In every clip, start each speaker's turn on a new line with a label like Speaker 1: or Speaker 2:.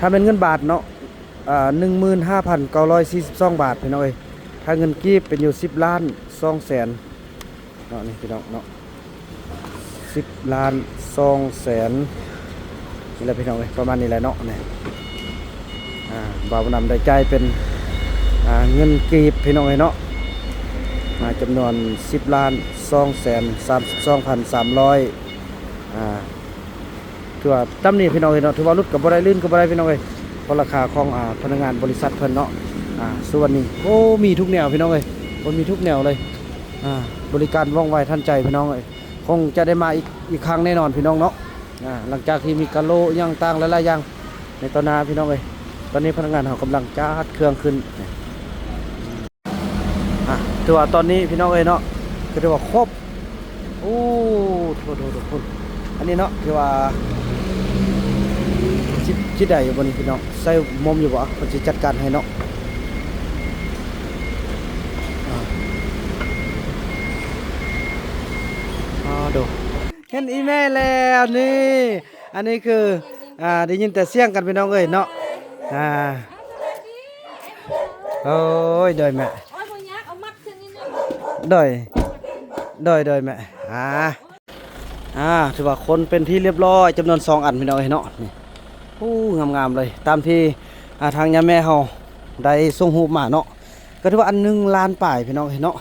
Speaker 1: ถ้าเป็นเงินบาทเนาะ15,942 บาทพี่น้องเอ้ยถ้าเงินกีบเป็นอยู่10 ล้าน2 แสนเนาะนี่พี่น้องเนาะ10 ล้าน2 แสนนี่แหละพี่น้องเอ้ยประมาณนี้แหละเนาะนี่บ่าวนำได้จ่ายเป็นเงินกีบพี่น้องเอ้ยเนาะจำนวน10 ล้าน2 แสน32,300ถือว่าตำนี้พี่น้องเอ้ยเนาะถือว่ารุดกับบ่ได้ลื่นกับบ่ได้พี่น้องเอ้ยเพราะราคาของพนักงานบริษัทเพิ่นเนาะส่วนนี้โอ้มีทุกแนวพี่น้องเอ้ยมันมีทุกแนวเลยบริการว่องไวทันใจพี่น้องเอ้ยคงจะได้มาอีกครั้งแน่นอนพี่น้องเนาะหลังจากที่มีกะโลย่างต่างหลายๆอย่างในตอนนาพี่น้องเอ้ยตอนนี้พนักงานเขากำลังจัดเครื่องขึ้นถือว่าตอนนี้พี่น้องเอ้ยเนาะก็ถือว่าครบโอ้โทษอันนี้เนาะถือว่าจิตใดอยู่บนพี่น้องใส่มุมอยู่บ่เขาจะจัดการให้เนาะดูเห็นอีแม่แล้วนี่อันนี้คือได้ยินแต่เสียงกันพี่น้องเอ้ยเนาะโอ้ยโดยแม่โดยแม่ถือว่าคนเป็นที่เรียบร้อยจำนวน2 อันพี่น้องเอ้ยเนาะนี่โอ้งามๆเลยตามที่ทางย่าแม่เฮาได้ส่งรูปมาเนาะก็ถือว่าอัน1 ล้านป่ายพี่น้องเอ้ยเนาะ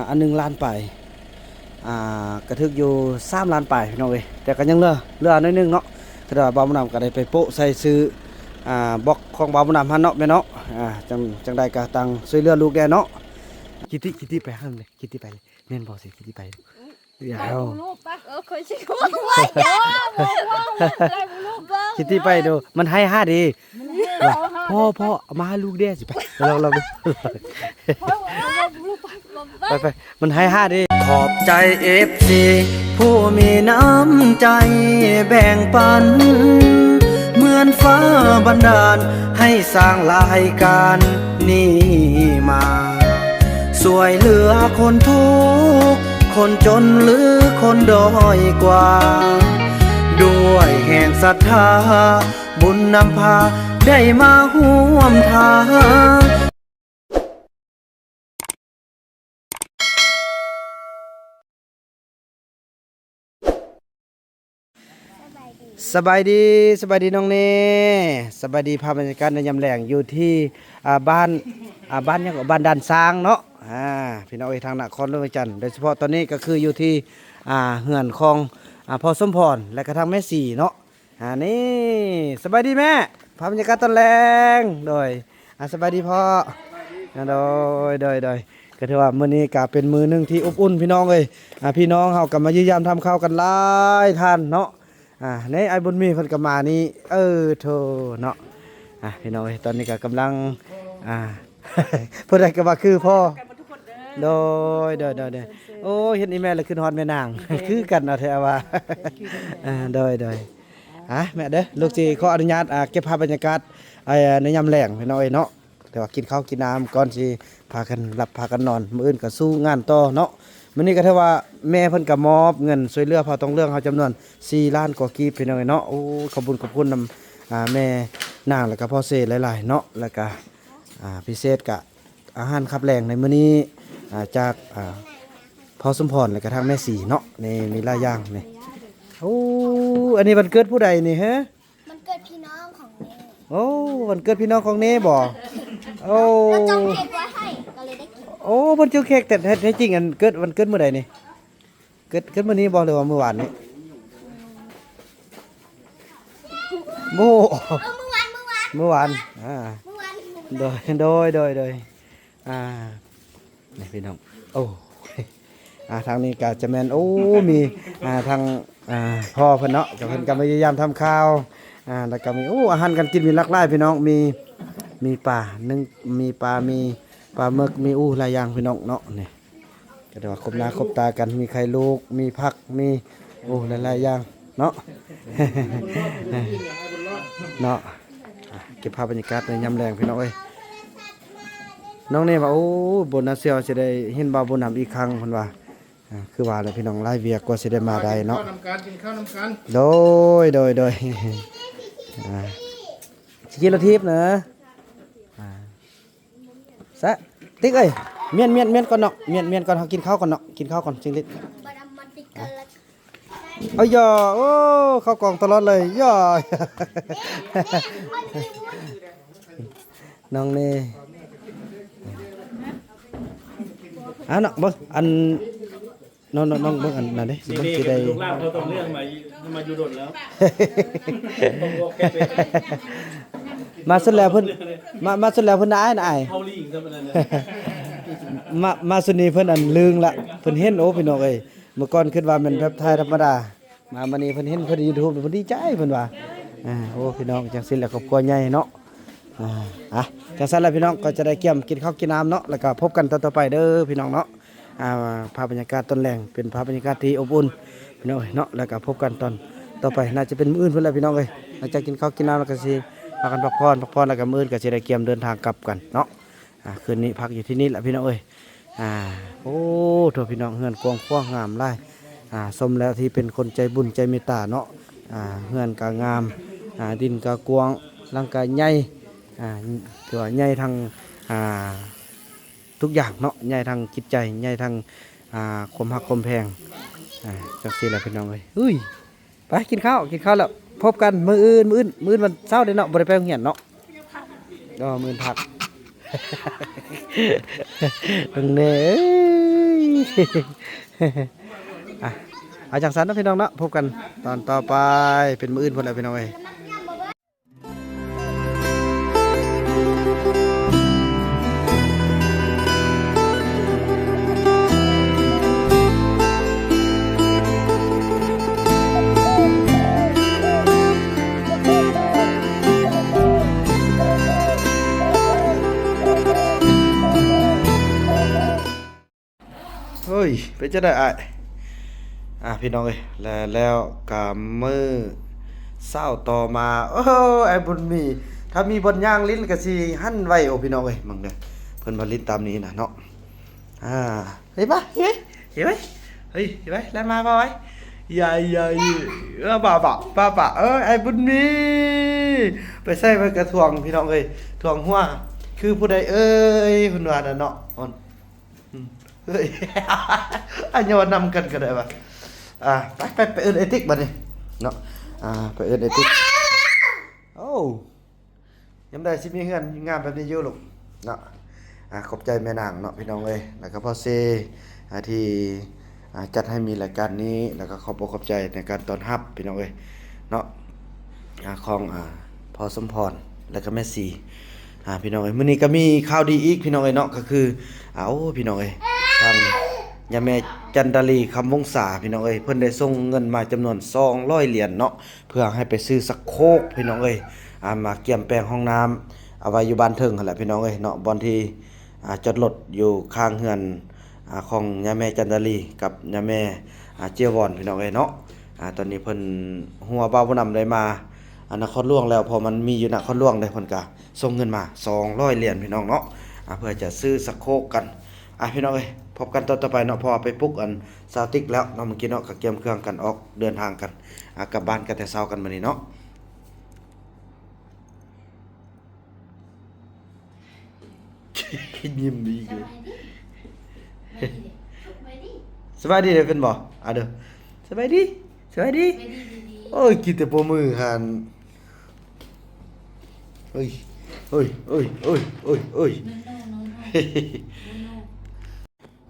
Speaker 1: อัน1 ล้านป่ายกระทึกอยู่3 ล้านป่ายพี่น้องเอ้ยแต่ก็ยังเหลือน้อยนึงเนาะก็ว่าบ่าวบุญนำก็ได้ไปโปะใส่ซื้อบล็อกของบ่าวบุญนำหั่นเนาะแม่เนาะจังได้ก็ตังช่วยเหลือลูกแกเนาะคิดที่ไปหั่นเลยคิดที่ไปแม่นบ่สิคิดที่ไปอย่าเอาคิดที่ไปดูมันให้5ดีพ่อมาให้ลูกเด้สิไปเราไปมันให้5ดีขอบใจ FC ผู้มีน้ำใจแบ่งปันเหมือนฟ้าบันดาลให้สร้างรายการนี้มาสวยเหลือคนทุกข์คนจนหรือคนด้อยกว่าด้วยแห่งศรัทธาบุญนำพาได้มาร่วมทางสบายดีน้องเน่สบายดีภาพบรรยากาศในยามแลงอยู่ที่บ้านยังบ้านด่านช้างเนาะพี่น้องทางนครหลวงจันทร์โดยเฉพาะตอนนี้ก็คืออยู่ที่เฮือนของพ่อสมพรและกระทั่งแม่สี่เนาะนี่สบายดีแม่ภาพบรรยากาศตอนแรงโดยสบายดีพ่อโดยก็ถือว่ามื้อนี้ก็เป็นมื้อนึงที่อบอุ่นพี่น้องเลยพี่น้องเฮาก็มายืนยันทำข้าวกันหลายท่านเนาะในไอ้บุญมีเพิ่นก็มานี่โธ่เนาะพี่น้องตอนนี้ก็กำลังเพิ่นได้ก็ว่าคือพ่อโดยโอ้เห็นอีแม่เลยขึ้นฮอดแม่นางคือกันเอาแท้ว่าโดยแม่เด้อลูกสิขออนุญาตเก็บภาพบรรยากาศในยามแลงพี่น้องเนาะแต่ว่ากินข้าวกินน้ำก่อนสิพากันนอนมื้ออื่นก็สู้งานต่อเนาะมื้อนี้ก็ถือว่าแม่เพิ่นก็มอบเงินช่วยเหลือพอต้องเรื่องเฮาจำนวน4 ล้านกว่ากีบพี่น้องเนาะโอ้ขอบคุณนำแม่นางแล้วก็พ่อเสหลายๆเนาะแล้วก็พิเศษก็อาหารคับแรงในมื้อนี้จากพ่อสมพรแล้วก็ทางแม่สีเนาะนี่มีหลายอย่างนี่โอ้อันนี้วันเกิดผู้ใดนี่ฮะ
Speaker 2: มันเกิดพี่น้องของเน่
Speaker 1: โอ้วันเกิดพี่น้องของเน่บ่โอ้
Speaker 2: เราจองเค้กไว้ให้ก็เลยได้กิน
Speaker 1: โอ้เพิ่นจุเค้กแต่แท้จริงอันเกิดวันเกิดมื้อใดนี่เกิดมื้อนี้บ่หรือว่ามื้อวานนี่โอ้เมื่อวานโดยนี่พี่น้องโอ้ทางนี้ก็จะแม่นโอ้มีทางพ่อเพิ่นเนาะกับเพิ่นก็พยายามทำข้าวแล้วก็มีอาหารการกินมีหลากหลายพี่น้องมีปลานึ่งมีปลาหมึกมีหลายอย่างพี่น้องเนาะนี่ก็ได้ว่าครบหน้าครบตากันมีไข่ลูกมีผักมีหลายๆอย่างเนาะเนาะเก็บภาพบรรยากาศในยามแรงพี่น้องเอ้ยน้องนี่ว่าโบนัสเซียวจะได้เห็นบ่าวบุญนำอีกครั้งเพิ่นว่าคือว่าแล้วพี่น้องไล่เวียกกว่าสิได้มาได้เนาะกินข้าวนำกันโดย สกิลทิพย์เนอะซะติ๊กเอ้ยเมียนก่อนเนาะเมียนก่อนเขากินข้าวก่อนเนาะกินข้าวก่อนจริงลิศ
Speaker 2: บาดำมันติดกันแล้ว
Speaker 1: เอาย่อโอ้เข้ากล่องตลอดเลยย่อ น้องนี่อ่ะเนาะเบิ่งอันน้องเบิ่งอันนั่นดิเบิ่งสิได้
Speaker 3: ลูกหลานเขาต้องเรื่องมาอยู่โดดแล้วต้องบอกแค่เป็น
Speaker 1: มาสุดแล้วเพิ่นมาสุดแล้วเพิ่นอ้ายน่ะอ้าย
Speaker 3: เฮาลิงซะมันนั่นน่ะ
Speaker 1: มาสุดนี้เพิ่นอันลึงละเพิ่นเห็นโอ้พี่น้องเอ้ยเมื่อก่อนคิดว่ามันแบบไทยธรรมดามามื้อนี้เพิ่นเห็นเพิ่น YouTube เพิ่นดีใจเพิ่นว่าโอ้พี่น้องจังซี่แหละครอบครัวใหญ่เนาะจังซั่นแหละพี่น้องก็จะได้เกี่ยมกินข้าวกินน้ำเนาะแล้วก็พบกันตอนต่อไปเด้อพี่น้องเนาะภาพบรรยากาศตอนแรงเป็นภาพบรรยากาศที่อบอุ่นพี่น้องเอ้ยเนาะแล้วก็พบกันตอนต่อไปน่าจะเป็นมื้ออื่นเพิ่นแหละพี่น้องเอ้ยหลังจากกินข้าวกินน้ำแล้วก็สิพากันพักผ่อนแล้วก็มื้ออื่นก็สิได้เกี่ยมเดินทางกลับกันเนาะคืนนี้พักอยู่ที่นี่แหละพี่น้องเอ้ยโอ้โถพี่น้องเฮือนกว้างขวางงามหลายสมแล้วที่เป็นคนใจบุญใจเมตตาเนาะเฮือนก็งามดินก็กว้างร่างกายใหญ่ถือว่าใหญ่ทั้งทุกอย่างเนาะใหญ่ทั้งจิตใจใหญ่ทั้งความฮักความแพงจังซี่แหละพี่น้องเอ้ยอุ้ยไปกินข้าวแล้วพบกันมื้ออื่นวันเช้าเด้อเนาะบ่ได้ไปโรงเรียนเนาะมื้ออื่นพัก ตรงนี้เอาจังสันนะพี่น้องเนาะพบกันตอนต่อไปเป็นมื้ออื่นพุ่นแหละพี่น้องเอ้ยเฮ้ยเป็นจะได้พี่น้องเอ้ยแล้วก็มื้อเช้าต่อมาโอ้ไอ้บุญมีถ้ามีบนย่างลิ้นก็สิหั่นไว้โอ้พี่น้องเอ้ยมึงเด้อเพิ่นว่าลิ้นตามนี้นะเนาะเฮ้ยป่ะเฮ้ยแล้วมาบ่ไว้ใหญ่ป่าไอ้บุญมีไปใส่ไว้กระทวงพี่น้องเอ้ยทวงหัวคือผู้ใดเอ้ยเพิ่นว่าน่ะเนาะเฮ้ยอันยอนำกันก็ได้ป่ะไปเอิ้นไอ้ติ๊กบัดนี้เนาะไปเอิ้นไอ้ติ๊กโอ้ยามใดสิมีเฮือนงามแบบนี้อยู่ลูกเนาะขอบใจแม่นางเนาะพี่น้องเอ้ยแล้วก็พ่อเซที่จัดให้มีรายการนี้แล้วก็ขอบใจในการต้อนรับพี่น้องเอ้ยเนาะของพ่อสมพรแล้วก็แม่สีพี่น้องเอ้ยมื้อนี้ก็มีข่าวดีอีกพี่น้องเอ้ยเนาะก็คือพี่น้องเอ้ยทางยาแม่จันดาลีคำวงศาพี่น้องเอ้ยเพิ่นได้ส่งเงินมาจำนวน200เหรียญเนาะเพื่อให้ไปซื้อสักโคกพี่น้องเอ้ยมาเกี่ยมแปลงห้องน้ำเอาไว้อยู่บ้านเทิงหั่นแหละพี่น้องเอ้ยเนาะบ่อนที่จอดรถอยู่ข้างเฮือนของยาแม่จันดาลีกับยาแม่เจียวอนพี่น้องเอ้ยเนาะตอนนี้เพิ่นหัวบ่าวผู้นำได้มานครหลวงแล้วพอมันมีอยู่นครหลวงได้เพิ่นก็ส่งเงินมา200เหรียญพี่น้องเนาะเพื่อจะซื้อสักโคกกันพี่น้องเอ้ยพบกันตอนต่อไปเนาะพอไปปลุกอันซาวติกแล้วเนาะเมื่อกี้เนาะก็เตรียมเครื่องกันออกเดินทางกันกลับบ้านกันแต่เช้ากันมื้อนี้เนาะยิ้มดีเลยสบายดีเด้อเป็นบ่เด้อสบายดีโอ้ยกินแต่ปมือหันเฮ้ย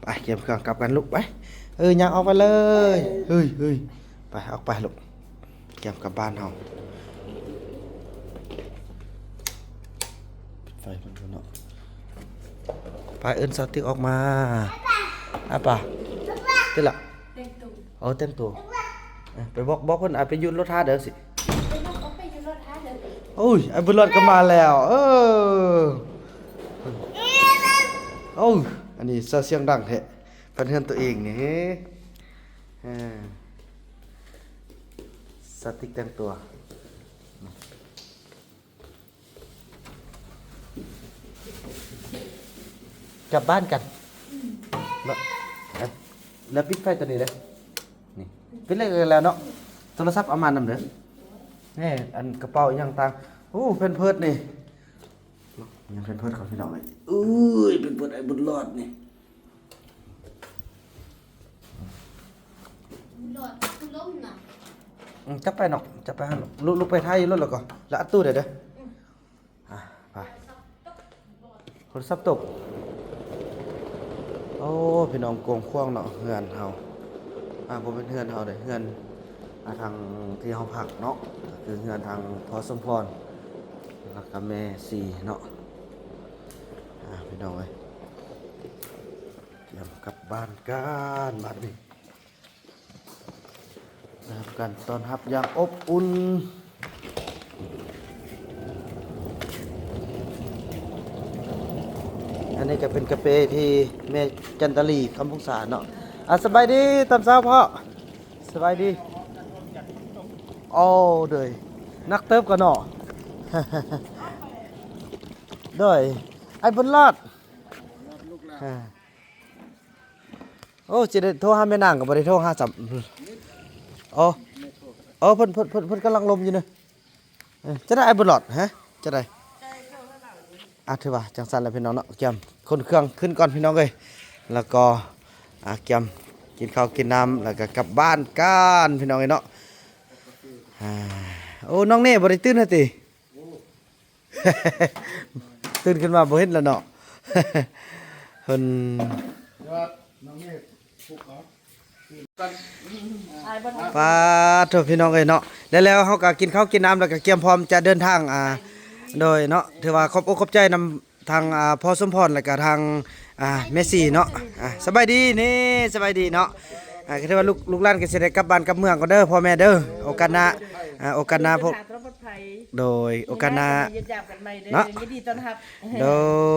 Speaker 1: ไปเก็บเครื่องกลับกันลูกไปยังออกไปเลยเฮ้ยไปออกไปลูกเก็บกลับบ้านเฮาปิดไฟมันเนาะไปเอิ้นสติ๊กออกมาป่ะเต็มละเต็มตัวไปบอกเพิ่นไปยืนรถท้าเด้อสิโอ้ยไอ้บุญรอดก็มาแล้วโอ้ยอันนี้เสียงดังแท้เพิ่นเฮือนตัวเองนี่สติ๊กแต่งตัวกลับบ้านกันแล้วปิดไฟตัวนี้เด้อนี่ปิดเลยแล้วเนาะโทรศัพท์เอามานำเด้อนี่อันกระเป๋าอย่างต่างโ โอ้เพิ่นเพิดนี่ยังเพิ่นเพิดเขาพี่น้องเอ้ยอุ้ยเพิ่นเพิดไอ้บุญรอดนี่
Speaker 2: หลอดคุณล้มน่ะ
Speaker 1: จับไปเนาะจับไปหั่นลุกไปท้ายอยู่รถแล้วก็แล้วอัดตู้เด้ออ่ะไปโทรศัพท์ตกโอ้พี่น้องโกงควงเนาะเฮือนเฮาบ่เป็นเฮือนเฮาเด้อเฮือนทางที่เฮาพักเนาะคือเฮือนทางพอสมพรแล้วก็แม่สีเนาะพี่น้องเอ้ยเตรียมกลับบ้านกันบัดนี้นะครับการต้อนรับอย่างอบอุ่นอันนี้ก็เป็นกาแฟที่แม่จันตลีคำพุกษาเนาะสบายดีตอนเช้าพ่อสบายดีโอ้เดยนักเติบกันเนาะ เดยไอ้บุญรอดโอ้จะได้โทรหาแม่นางกับบริโทรหาจับโอ้เพิ่นกำลังลมอยู่เนอะจะได้ไอ้บุญรอดฮะจะได้ถือว่าจังสันแล้วพี่น้องเนาะเกี่ยมคนเครื่องขึ้นก่อนพี่น้องเลยแล้วก็เกี่ยมกินข้าวกินน้ำแล้วก็กลับบ้านกันพี่น้องเลยเนาะโอ้น้องเน่บ่ได้ตื่นฮะติ ตื่นขึ้นมาบ่เห็นแล้วเนาะ เพิ่นปาโทพี่น้องเอ้ยเนาะแล้วเฮาก็กินข้าวกินน้ำแล้วก็เตรียมพร้อมจะเดินทางโดยเนาะถือว่าขอบอกขอบใจนำทางพ่อสมพรแล้วก็ทางเมสซี่เนาะสบายดีนี่สบายดีเนาะก็ถือว่าลูกหลานก็สิได้กลับบ้านกลับเมืองก็เด้อพ่อแม่เด้อโอกาสหน้าพวกโดยโอกาสหน้าเนาะ
Speaker 4: ยินดีต้อนรับ
Speaker 1: โด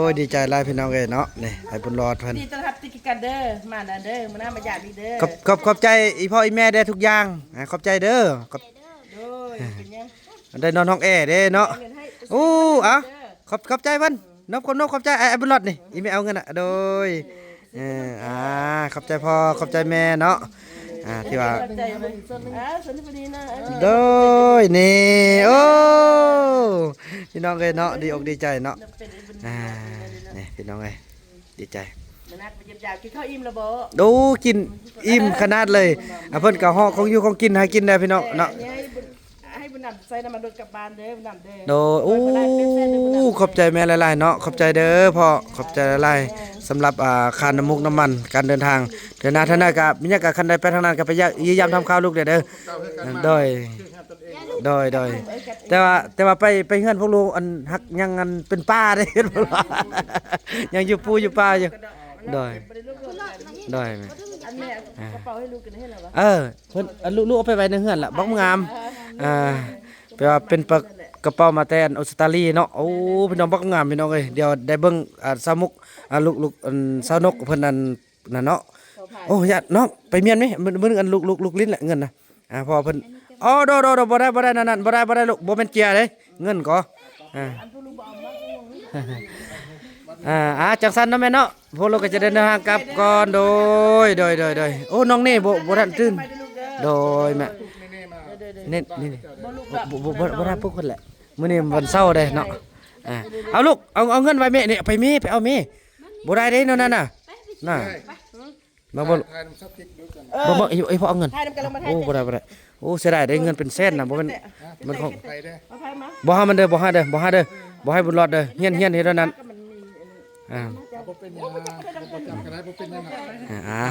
Speaker 1: ยดีใจหลายพี่น้องเอ้ยเนาะนี่ให้บุญรอดเพิ่น
Speaker 4: ดีต้อนรับติกิกันเด้อมาน่ะเด้อมาหน้ามาหยาดดีเด้อ
Speaker 1: ขอบใจอีพ่ออีแม่ได้ทุกอย่างขอบใจเด้อขอบ
Speaker 4: โดยเป็นยัง
Speaker 1: ได้นอนห้องแอร์เด้เนาะ
Speaker 4: เงินให้
Speaker 1: ขอบใจเพิ่นนบขอบใจไอ้บุญรอดนี่อีไม่เอาเงินโดยขอบใจพ่อขอบใจแม่เนาะที่ว่า
Speaker 4: ใจมันส่วนพอดีนะ
Speaker 1: โดยนี่โอ้พี่น้องเอ้ยเนาะดีอกดีใจเนาะนี่พี่น้องเอ้ยดีใจ
Speaker 4: มานัดมาหยาดกินข้าวอิ่มแล้วบ่
Speaker 1: ดูกินอิ่มขนาดเลยเพิ่นก็ฮ้อของอยู่ของกินให้กินได้พี่น้องเนาะ
Speaker 4: ให้บุญนำใส่น้ำมันรถกลับบ้านเด้อบุญนำเด้อ
Speaker 1: โดขอบใจแม่หลายๆเนาะขอบใจเด้อพ่อขอบใจหลายๆสำหรับค่าน้ำมุกน้ำมันการเดินทางเดินหน้าท่านน่ะก็มีหยังก็คันใดไปทางนั้นก็ไปพยายามทำข้าวลูกเด้อโดยแต่ว่าไปเฮือนพวกลูกอันฮักยังอันเป็นป้าได้เฮ็ดบ่ล่ะยังอยู่ปูอยู่ป้าอยู่โดยแม่
Speaker 4: อันแม่กระเป๋าให้ลูกกันให้แล้ววะ
Speaker 1: เพิ่นลูกเอาไปไว้ในเฮือนล่ะบักงามแปลว่าเป็นกระเป๋ามาแต่ออสเตรเลียเนาะโอ้พี่น้องบักงามพี่น้องเอ้ยเดี๋ยวได้เบิ่งสาวมุกลูกสาวนกเพิ่นนั่นเนาะโอ้ญาติน้องไปเมียนมั้ยมื้ออันลูกลิ้นแหละเงินน่ะพอเพิ่นอ๋อโดบ่ได้นั่นบ่ได้ลูกบ่แม่นเกียร์เด้เงินก็จังซั่นเนาะแม่เนาะพวกเราก็จะเดินทางกลับก่อนโดยโอ้น้องนี่บ่ทันตื่นโดยแม่นี่บ่ได้ปุ๊กคนแหละมื้อนี้วันเสาร์เด้เนาะเอาลูกเอาเงินไว้แม่นี่ไปเอาแม่บ่ได้เด้เนาะนั่นน่ะน่ะบ่ไอ้พ่อเอาเงินโอ้บ่ได้โอ้เสียดายได้เงินเป็นแสนน่ะบ่มันของบ่ให้มันเด้อบ่ให้บุญรอดเด้อเฮียนเฮ็ดเท่านั้น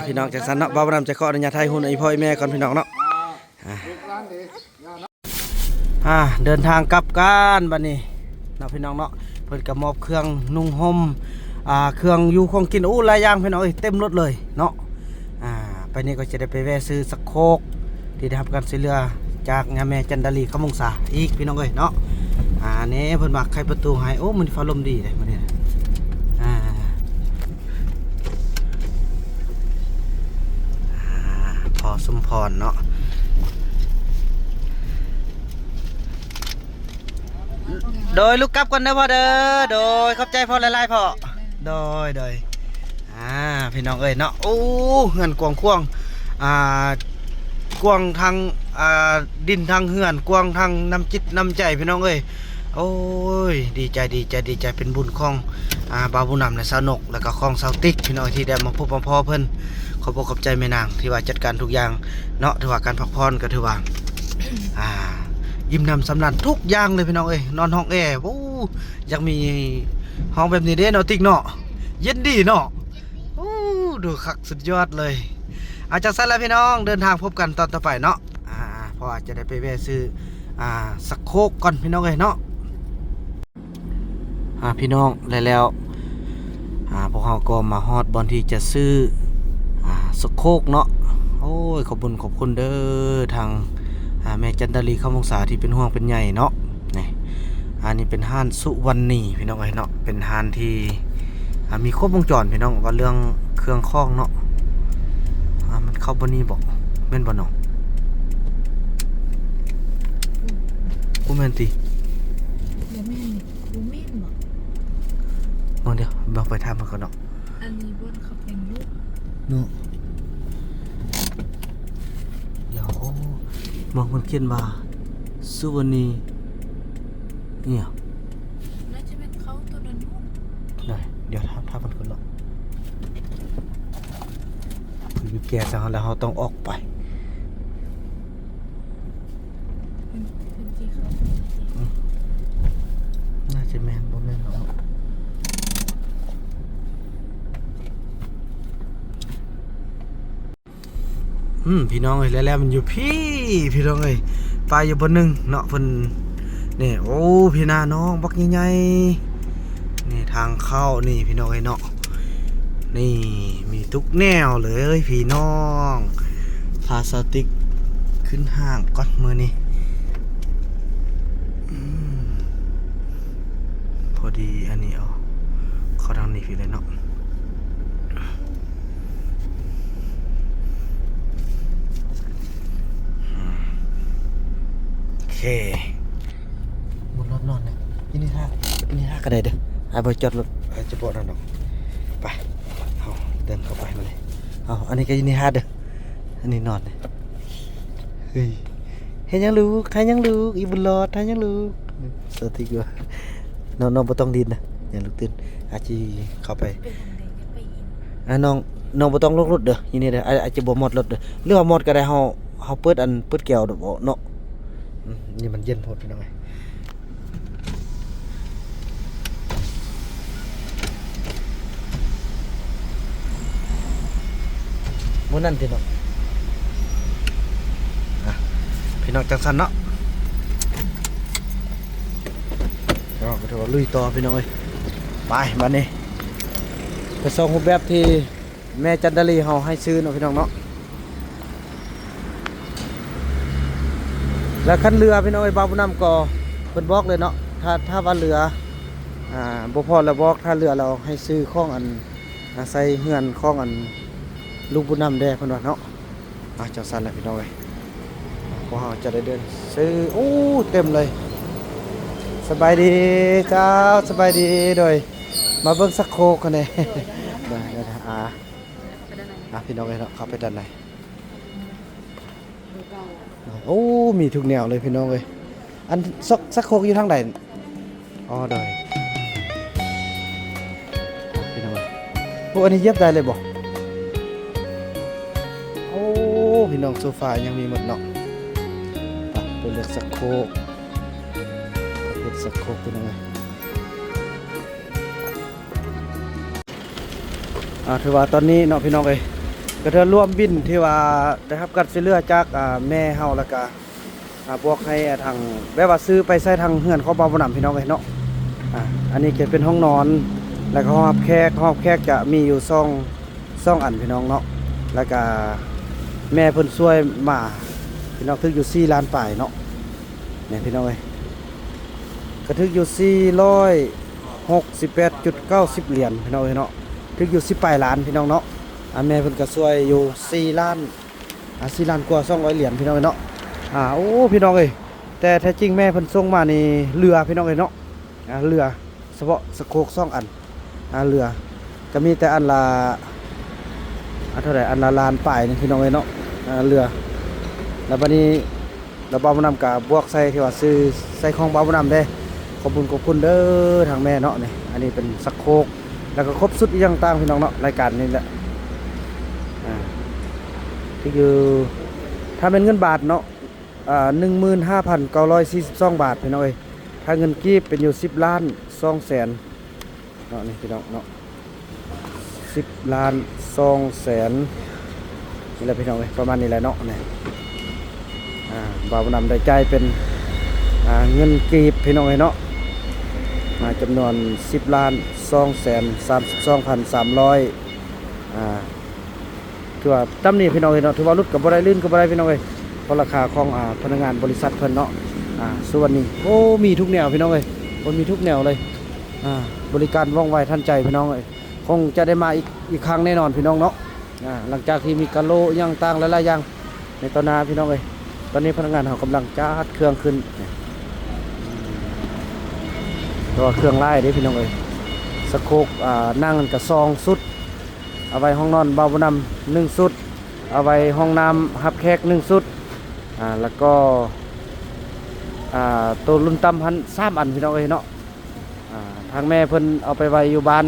Speaker 1: พี่น้องจากสันเนาะบ่าวรำจะขออนุญาตไทยหุ่นไอ้พ่อไอ้แม่ก่อนพี่น้องเนาะเดินทางกลับกันบัดนี้เนาะพี่น้องเนาะเพิ่นก็มอบเครื่องนุ่งห่มเครื่องอยู่ของกินหลายอย่างพี่น้องเอ้ยเต็มรถเลยเนาะไปนี่ก็จะได้ไปแวะซื้อสักโคกที่ได้รับการช่วยเหลือจากงาแม่จันดาลีคำมงษาอีกพี่น้องเอ้ยเนาะนี่เพิ่นมักไขประตูให้โอ้มันฟ้าลมดีเลยมื้อนี้พอสมพรเนาะโดยลูกกลับก่อนเด้อพ่อเด้อโดยขอบใจพ่อหลายๆพ่อโดยพี่น้องเอ้ยเนาะโอ้เฮือนกวางควงกวางทางดินทางเฮือนกวางทางน้ำจิตน้ำใจพี่น้องเอ้ย โอ้ยดีใจเป็นบุญของบาวบุญนำและสาวนกแล้วก็ของสาวติ๊กพี่น้องที่ได้มาพบพ่อเพิ่นขอบอกขอบใจแม่นางที่ว่าจัดการทุกอย่างเนาะถือว่าการพักผ่อนก็ถือว่า ยิ้มนำสำนันทุกอย่างเลยพี่น้องเอ้ยนอนห้องแอร์โอ้ยังมีห้องแบบนี้เด้เนาะติ๊กเนาะเย็นดีเนาะโอ้ดูคักสุดยอดเลยอาจจะสั้นแล้วพี่น้องเดินทางพบกันตอนต่อไปเนาะเพราะอาจจะได้ไปแวะซื้อสักโคกก่อนพี่น้องเอ้ยเนาะพี่น้องแล้วพวกเราก็มาฮอดบอนที่จะซื้อสักโคกเนาะโอ้ยขอบคุณเด้อทางแม่จันดาลีเข้าวงศาที่เป็นห่วงเป็นใหญ่เนาะนี่อันนี้เป็นห้านสุวรรณีพี่น้องเอ้ยเนาะเป็นห้านที่มีครบวงจรพี่น้องว่าเรื่องเครื่องคล้องเนาะมันเข้าบ่นี้บอกแม่นบ่เนาะกูแม่นติ
Speaker 2: บ่แม่นบ่แม่นบ่
Speaker 1: มองเดี๋ยวบอกไปทำมันก่อนเนาะ
Speaker 2: อันนี้บ่เขาเป็นลูก
Speaker 1: เนาะเดี๋ยวมองมันเขียนว่าสุวรรณีเนี่ย
Speaker 2: น่าจะเป็นเขาตัวนั้นลูก
Speaker 1: ได้เดี๋ยวทำมันก่อนเนาะคือแกสั่งแล้วเราต้องออกไป
Speaker 2: เป็นสีขาว
Speaker 1: น่าจะแม่นบ่แม่นเนาะพี่น้องเอ้ยแล้วมันอยู่พี่น้องเอ้ยปลาอยู่บนหนึ่งเนาะเพิ่นนี่โอ้พี่นาน้องบักใหญ่ๆนี่ทางเข้านี่พี่น้องเอ้ยเนาะนี่มีทุกแนวเลยพี่น้องพาสติกขึ้นห้างก่อนมื้อนี้พอดีอันนี้เอาเข้าทางนี้พี่เลยเนาะโอเคบนรถนอนเนี่ยนี่ท่าก็ได้เด้อไปจอดรถจะปวดนั่นหรอกไปเอาเดินเข้าไปมาเลยเอาอันนี้ก็ยินดีท่าเด้ออันนี้นอนเนี่ยเฮ้ยเห็นยังลูกอีบุญรอดให้ยังลูกสติกว่านอนบ่ต้องดินนะอย่าลุกตื่นอาจจะเข้าไปน้องบ่ต้องลงรถเด้อยินดีเด้ออาจจะบ่หมดรถเด้อหรือว่าหมดก็ได้เฮาเปิดแก้วเด้อเนาะนี่มันเย็นโพดพี่น้องไงมื้อนั้นพี่น้องพี่น้องจังสันเนาะก็ถือว่าลุยต่อพี่น้องเอ้ยไปบัดนี้ไปส่งรูปแบบที่แม่จันดาลีเฮาให้ซื้อเนาะพี่น้องเนาะแล้วคันเรือพี่น้องไอ้บาวบุญนำก็เพิ่นบอกเลยเนาะถ้าว่าเรือบ่พอแล้วบอกถ้าเรือเราให้ซื้อข้องอันใส่เฮือนข้องอันลูกบุญนำแด่เพิ่นว่าเนาะจังซั่นแหละพี่น้องเอ้ยพวกเฮาจะได้เดินซื้อโอ้เต็มเลยสบายดีเจ้าสบายดีโดยมาเบิ่งสักโคกกันแน่ได้พี่น้องเอ้ยเนาะเข้าไปด้านในโอ้มีทุกแนวเลยพี่น้องเลยอันสักโคกอยู่ทางไหนอ๋อได้พี่น้องพวกอันนี้เย็บได้เลยบอกโอ้พี่น้องโซฟายังมีหมดเนาะตัวเลือกสักโคกเป็นสักโคกพี่น้องเลยถือว่าตอนนี้เนาะพี่น้องเลยก็จะร่วมบินที่ว่าได้รับการช่วยเหลือจากแม่เฮาแล้วก็พวกให้ทางแบบว่าซื้อไปใส่ทางเฮือนของบ่าวบ่นำพี่น้องเอ้ยเนาะอันนี้จะเป็นห้องนอนแล้วก็ห้องแขกจะมีอยู่2อันพี่น้องเนาะแล้วก็แม่เพิ่นช่วยมาพี่น้องถึกอยู่4ล้านปลายเนาะเนี่ยพี่น้องเอ้ยก็ถึกอยู่468.90เหรียญพี่น้องเอ้ยเนาะถึกอยู่10ปลายล้านพี่น้องเนาะแม่เพิ่นก็ช่วยอยู่4ล้าน4ล้านกว่า200เหรียญพี่น้องเนาะโอ้พี่น้องเอ้ยแต่แท้จริงแม่เพิ่นส่งมานี่เรือพี่น้องเอ้ยเนาะเรือเฉพาะสโคก2อันเรือก็มีแต่อันละเท่าไหร่อันละล้านปลายนี่พี่น้องเอ้ยเนาะเรือแล้วบัดนี้เราบ่าวนำกับบวกใส่ที่ว่าซื้อใส่ของบ่าวนำได้ค อบคุญขอบคุณเด้อทางแม่เนาะนี่อันนี้เป็นสักโครกแล้วก็ครบสุดอีกอย่างต่างพี่น้องเนาะรายการนี้แหละที่คือถ้าเป็นเงินบาทเนาะ15,942 บาทพี่น้องเอ้ยถ้าเงินกีบเป็นอยู่10ล้าน2แสนเนาะนี่พี่น้องเนาะ10ล้าน2แสนนี่แหละพี่น้องเอ้ยประมาณนี้แหละเนาะนี่บ่าวนำได้ใจายเป็นเงินกีบพี่น้องเอ้ยเนาะจำนวน10ล้าน2แสน32,300ถือว่าตำนี้พี่น้องเอ้ยเนาะถือว่ารุดกับบ่ได้ลื่นกับบ่ได้พี่น้องเอ้ยเพราะราคาของพนักงานบริษัทเพิ่นเนาะส่วนนี้โอ้มีทุกแนวพี่น้องเอ้ยคนมีทุกแนวเลยบริการว่องไวทันใจพี่น้องเอ้ยคงจะได้มาอีกครั้งแน่นอนพี่น้องเนาะหลังจากที่มีกะโลอย่างต่างหลายๆอย่างในตอนนาพี่น้องเอ้ยตอนนี้พนักงานเขากำลังจัดเครื่องขึ้นตัวเครื่องไล่เด้พี่น้องเอ้ยสะโคกนั่งกับซองสุดเอาไว้ห้องนอนเบาบุนำ1สุดเอาไว้ห้องน้ำฮับแขก1สุดแล้วก็ตัวรุ่นต่ำพัน3อันพี่น้องเอ้ยเนาะทางแม่เพิ่นเอาไปไว้อยู่บ้าน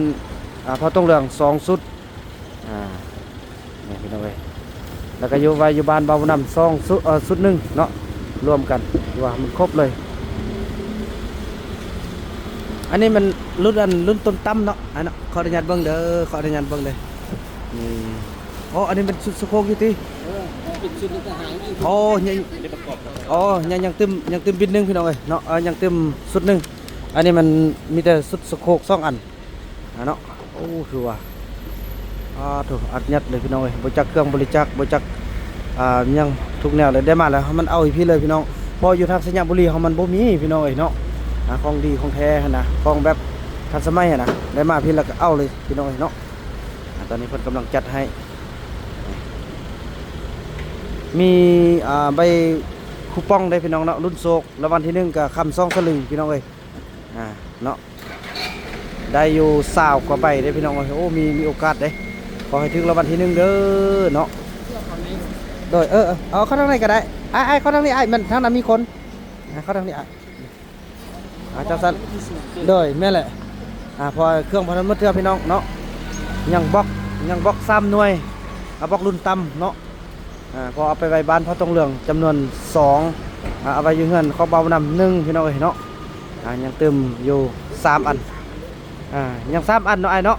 Speaker 1: พอต้องเหลือง2สุดนี่พี่น้องเอ้ยแล้วก็อยู่ไว้อยู่บ้านเบาบุนำ2สุด1เนาะรวมกันว่ามันครบเลยอันนี้มันรุ่นต้นตั้มเนาะอันนั้นขออนุญาตเบิ่งเด้อขออนุญาตเบิ่งเลยอ๋ออันนี้เป็นชุดสโคกอยู่ติ
Speaker 3: เป็นชุดทหารอีก
Speaker 1: อ๋อยัง
Speaker 3: ประกอบ
Speaker 1: อ๋อยังตึมบินหนึงพี่น้องเอ้ยเนาะยังตึมสุดหนึงอันนี้มันมีแต่สุดสโคก2อันเนาะโอ้คือว่าถูกอัดยัดเลยพี่น้องเอ้ยบ่จักเครื่องบริจาคบ่จักยังทุกแนวเลยได้มาแล้วมันเอาอีกพี่เลยพี่น้องพออยู่ทางสัญญาบุรีเฮามันบ่มีพี่น้องเอ้ยเนาะของดีของแท้นะของแบบทันสมัยนะได้มาพี่แล้วก็เอาเลยพี่น้องเนาะตอนนี้เพิ่นกำลังจัดให้มีใบคูปองได้พี่น้องเนาะรุ่นโศกรางวัลที่1กับคำ2สลึงพี่น้องเอ้ยเนาะได้อยู่20กว่าใบได้พี่น้องเอ้ยโอ้มีโอกาสได้ขอให้ถึงรางวัลที่1เด้อเนาะโดยเอาเข้าทางไหนก็ได้ไอ้เข้าทางนี้ไอ้มันทางนั้นมีคนเข้าทางนี้เจ้าสันโดยแม่แหละพอเครื่องพอนั้นเมื่อเทื่อพี่น้องเนาะยังบล็อก3หน่วยบล็อกรุ่นต่ำเนาะพอเอาไปไว้บ้านพอต้องเหลืองจำนวน2เอาไปอยู่เฮือนเขาเบานำ1พี่น้องเอ้ยเนาะยังเติมอยู่3อันยัง3อันเนาะไอ้เนาะ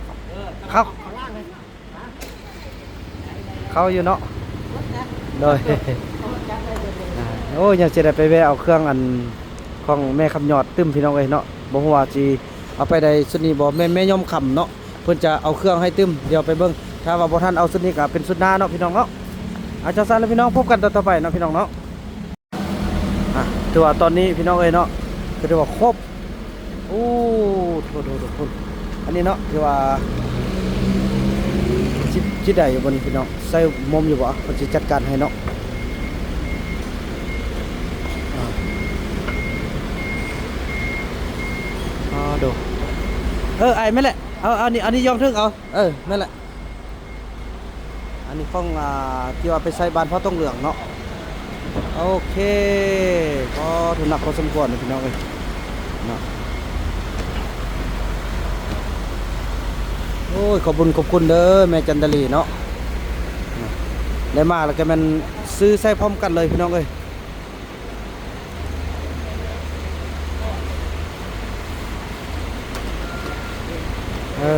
Speaker 1: เขาอยู่เนาะโดยโอ้ยังจะได้ไปแวะเอาเครื่องอันของแม่คำยอดตึ้มพี่น้องเอ้ยเนาะบ่ฮู้ว่าสิเอาไปได้สุดนี้บ่แม่ย่อมคำเนาะเพิ่นจะเอาเครื่องให้ตึ้มเดี๋ยวไปเบิ่งถ้าว่าบ่ทันเอาสุดนี้ก็เป็นสุดหน้าเนาะพี่น้องเนาะอาจารย์ซั่นแล้วพี่น้องพบกันต่อไปเนาะพี่น้องเนาะถือว่าตอนนี้พี่น้องเอ้ยเนาะก็ถือว่าครบโอ้โหอันนี้เนาะถือว่าจิตได้อยู่บนพี่น้องใส่มุมอยู่บ่เพิ่นสิจัดการให้เนาะดูไอ้แม่แหละเอาอันนี้ย่องถึงเอาแม่แหละอันนี้ฟ้องที่ว่าไปใส่บานเพราะต้องเหลืองเนาะโอเคก็ถือหนักพอสมควรนะพี่น้องเอ้ยเนาะโอ้ยขอบคุณเด้อแม่จันทลีเนาะได้มาแล้วก็มันซื้อใส่พร้อมกันเลยพี่น้องเอ้ย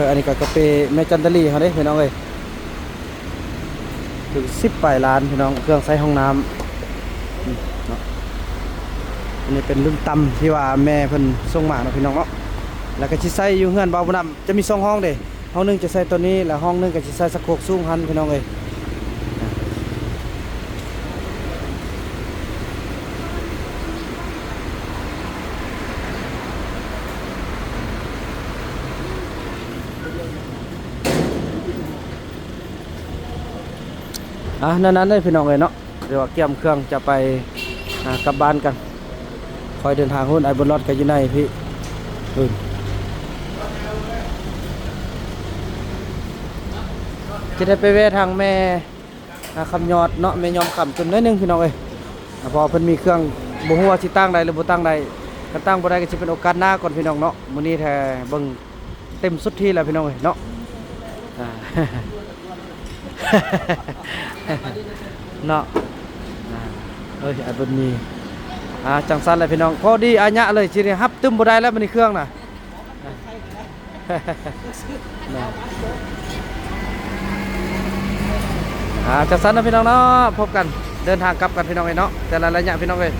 Speaker 1: อันนี้ก็กาแฟแม่จันทลีเขาได้พี่น้องเอ้ยถึง10 ปลายล้านพี่น้องเครื่องใช้ห้องน้ำเนาะอันนี้เป็นรุ่นต่ำที่ว่าแม่เพิ่นส่งมาเนาะพี่น้องเนาะแล้วก็สิใส่อยู่เฮือนเบาบุญนำจะมี2ห้องเด้ห้องนึงจะใส่ตัวนี้แล้วห้องนึงก็สิใส่สะโคกสูงหันพี่น้องเอ้ยนั้นเลยพี่น้องเลยเนาะเดี๋ยวเกี่ยมเครื่องจะไปกลับบ้านกันคอยเดินทางหุ้นไอ้บนรถกันอยู่ในพี่จะได้ไปแวะทางแม่คำยอดเนาะแม่ยอมคำจนน้อยนึงพี่น้องเลยพอเพิ่นมีเครื่องบ่ฮู้ว่าสิตั้งใดหรือบ่ตั้งใด กันตั้งบ่ได้ก็สิเป็นโอกาสหน้าก่อนพี่น้องเนาะมื้อนี้แท้เบิ่งเต็มสุดที่แล้วพี่น้องเอ้ยเนาะอ่า เนาะเอ้ยอันบนมีจังสันเลยพี่น้องพอดีอาญะเลยสิได้ฮับตึมบ่ได้แล้วมันนี่เครื่องน่ะ จังสันนะพี่น้องเนาะพบกันเดินทางกลับกันพี่น้องเอ้ยเนาะแต่ละระยะพี่น้องเอ้ย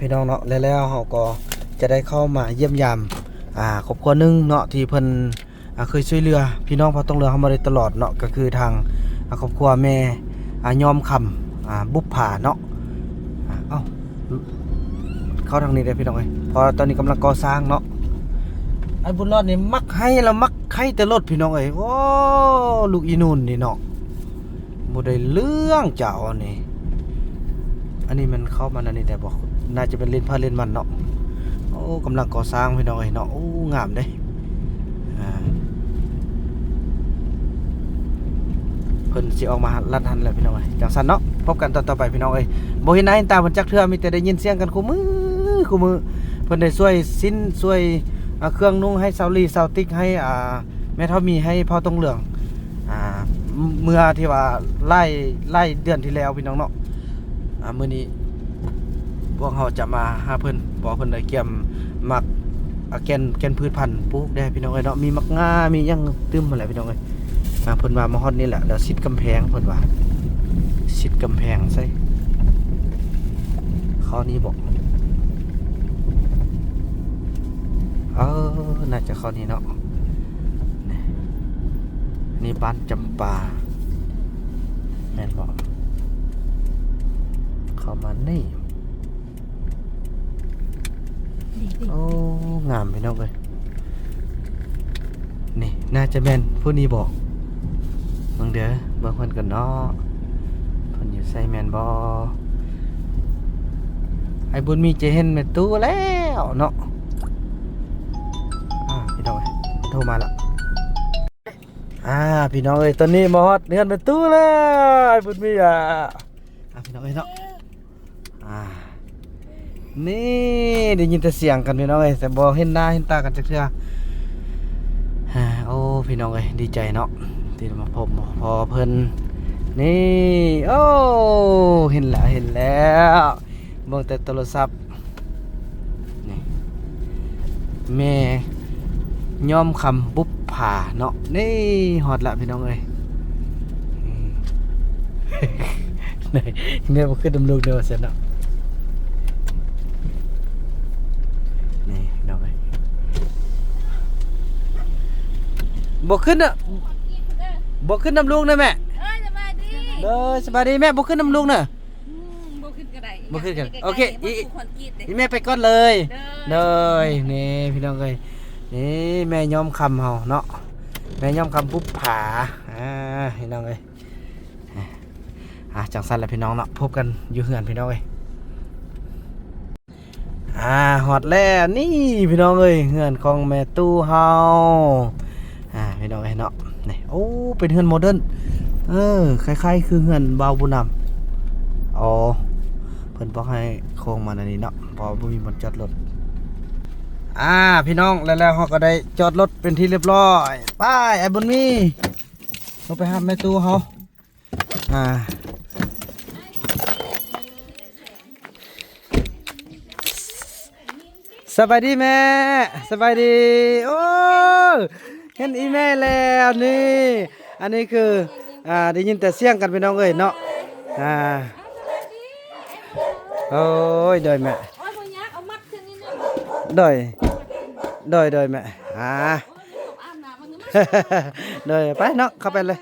Speaker 1: พี่น้องเนาะแล้วเฮาก็จะได้เข้ามาเยี่ยมยามครอบครัวหนึงเนาะที่เพิ่นเคยช่วยเหลือพี่น้องพอต้องเรือเฮามาได้ตลอดเนาะก็คือทางครอบครัวแม่ยอมคำบุปผาเนาะเอ้าเข้าทางนี้ได้พี่น้องเอ้ยพอตอนนี้กำลังก่อสร้างเนาะไอ้บุญรอดนี่มักให้แล้วมักให้แต่รถพี่น้องเอ้ยโอ้ลูกอีนูนนี่เนาะบ่ได้เรื่องเจ้าอันนี้มันเข้ามาอันนี้แต่บอกน่าจะเป็นเลนพาเลนมันเนาะโอ้กำลังก่อสร้างพี่น้องเอ้ยเนาะโอ้งามเด้เพิ่นสิออกมาลัดหันแล้วพี่น้องเอ้ยจังซั่นเนาะพบกันตอนต่อไปพี่น้องเอ้ยบ่เห็นหน้าเห็นตาเพิ่นจักเทื่อมีแต่ได้ยินเสียงกันคู่มือเพิ่นได้ช่วยสิ้นช่วยเครื่องนุ่งให้เซาลีเซาติ๊กให้แม่เฒ่ามีให้พ่อตรงเหลืองเมื่อที่ว่าไล่เดือนที่แล้วพี่น้องเนาะมื้อนี้พวกเฮาจะมาหาเพิ่นบอกเพิ่นได้เกี่ยมมักแก่นพืชพันธุ์ปลูกได้พี่น้องเอ้ยเนาะมีมักงามีหยังตึมมาแหละพี่น้องเอ้ยเพิ่นมาฮอดนี่แหละแล้วซิดกำแพงเพิ่นว่าซิดกำแพงใส่ข้อนี้บอกน่าจะข้อนี้เนาะนี่บ้านจำปาแม่นบอกเข้ามานี่โอ้งามพี่น้องเอ้ยนี่น่าจะแม่นผู้นี้บอกเบิ่งเด้อเบิ่งเพิ่นกันเนาะเพิ่นอยู่ใส่แม่นบ่ไอ้บุญมีจะเห็นแม่ตู้แล้วเนาะพี่น้องเอ้ยโทรมาแล้วพี่น้องเอ้ยตอนนี้มาฮอดเฮือนแม่ตู้แล้วไอ้บุญมีพี่น้องเอ้ยเนาะนี่ได้ยินแต่เสียงกันพี่น้องเอ้ยแต่บ่เห็นหน้าเห็นตากันจักเทื่อโอ้พี่น้องเอ้ยดีใจเนาะที่มาพบพอเพิ่นนี่โอ้เห็นแล้วเบิ่งแต่โทรศัพท์นี่แม่ยอมคำบุปผาเนาะนี่ฮอดละพี่น้องเอ้ยแม่บ่ขึ้นดำลูกเด้อเสร็จเนาะนี่น้องเอ้ยบ่ขึ้นน่ะบ่ขึ้นน้ำลูกนะแม่
Speaker 4: สบายดี
Speaker 1: สบายดีแม่บ่ขึ้นน้ำลูกน่ะ
Speaker 4: บ่ขึ้นก็ได้
Speaker 1: บ่ขึ้นกันโอเคอีแม่ไปก่อนเลย
Speaker 4: เด้อ
Speaker 1: นี่พี่น้องเอ้ยนี่แม่ยอมคำเฮาเนาะแม่ยอมคำปุ๊บผาพี่น้องเอ้ยจังซั่นแหละพี่น้องเนาะพบกันอยู่เฮือนพี่น้องเอ้ยฮอดแล้วนี่พี่น้องเอ้ยเฮือนของแม่ตู้เฮาพี่น้องเอ้ยเนาะนี่โอ้เป็นเฮือนโมเดิร์นคล้ายๆคือเฮือนบ่าวบุญนำอ๋อเพิ่นบอกให้โค้งมาอันนี้เนาะเพราะบ่มีบ่อนจอดรถพี่น้องแล้วเฮาก็ได้จอดรถเป็นที่เรียบร้อยไปไอ้บุญมีเราไปหาแม่ตู้เฮาสบายดีแม่สบายดีโอ้เห็นอีแม่แล้วนี่อันนี้คือได้ยินแต่เสียงกันพี่น้องเอ้ยเนาะโอ้ยโดยแม่โดยแม่โดยไปเนาะเข้าไปเลย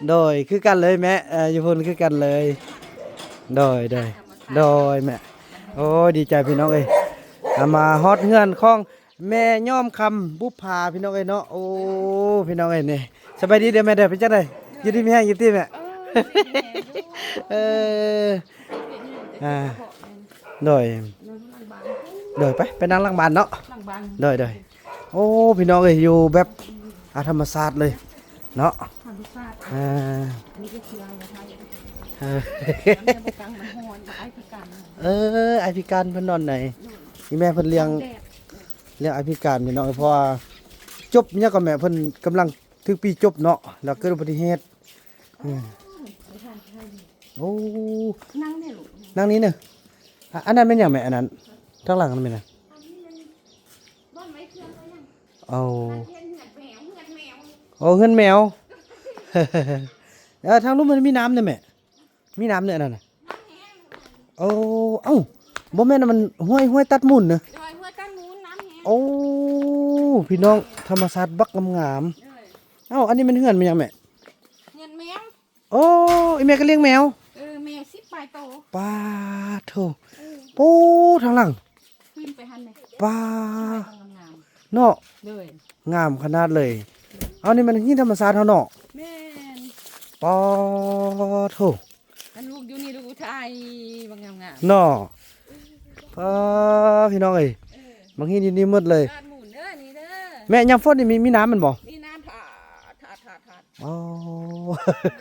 Speaker 1: โดยคือกันเลยแม่อยู่พุ่นคือกันเลยโดยแม่โอ้ยดีใจพี่น้องเอ้ยมาฮอดเฮือนของแม่ย่อมคำบุปผาพี่น้องเอ้ยเนาะโอ้พี่น้องเอ้ยนี่สบายดีเด้อแม่เด้อเป็นจังได๋อยู่ดีมีแฮงอยู่ติแม่โดยไปนั่งหลังบ้านเนาะโดยโอ้พี่น้องเอ้ยอยู่แบบธรรมชาติเลยเนาะธรรมชาตินี่ก็คืออะไรไอ้พิการเพิ่นนอนไหน อีแม่เพิ่นเลี้ยงอภิการพี่น้องเพราะว่าจบเนี่ยก็แม่เพิ่นกำลังถึงปีจบเนาะแล้วเกิดอุบัติเหตุโอ้นั่งนี่ลูกนั่งนี้เนอะอันนั้นเป็นหยังแม่อันนั้นข้างหลังนั่นเป็นหยังเอาเฮือนแมวทางนู้นมันมีน้ำเนี่ยแม่มีน้ำเนี่ยนั่นน่ะโอ้เอ้าบ่แม่นมันห้วยตัดหมุนเนอะโอ้พี่น้องธรรมศาสตร์บักงามๆเอ้าอันนี้มันเฮือนมันหยังแม่
Speaker 2: เงินแมว
Speaker 1: โอ้อีแม่ก็เลี้ยงแมว
Speaker 2: แมว10ปลายโต
Speaker 1: ปลาโถปูทางหลัง
Speaker 2: ขึ้นไปหั่นแม่
Speaker 1: ปลา
Speaker 2: งาม
Speaker 1: เนาะ
Speaker 2: ๆเลย
Speaker 1: งามขนาดเลยเอานี่มันหินธรรมศาสตร์เฮาเนาะ
Speaker 2: แม่น
Speaker 1: ปลาโถ
Speaker 2: อันลูกอยู่นี่ลูกอุทัยบางงาม
Speaker 1: เนาะปลาพี่น้องเอ้ยบางหินนี่หมดเลย
Speaker 2: ๆลาดหมุนเด้อนี่เด้อ
Speaker 1: แม่ยามฝนนี่มีน้ำมันบ่
Speaker 2: นี่น้ำถาด
Speaker 1: อ๋อ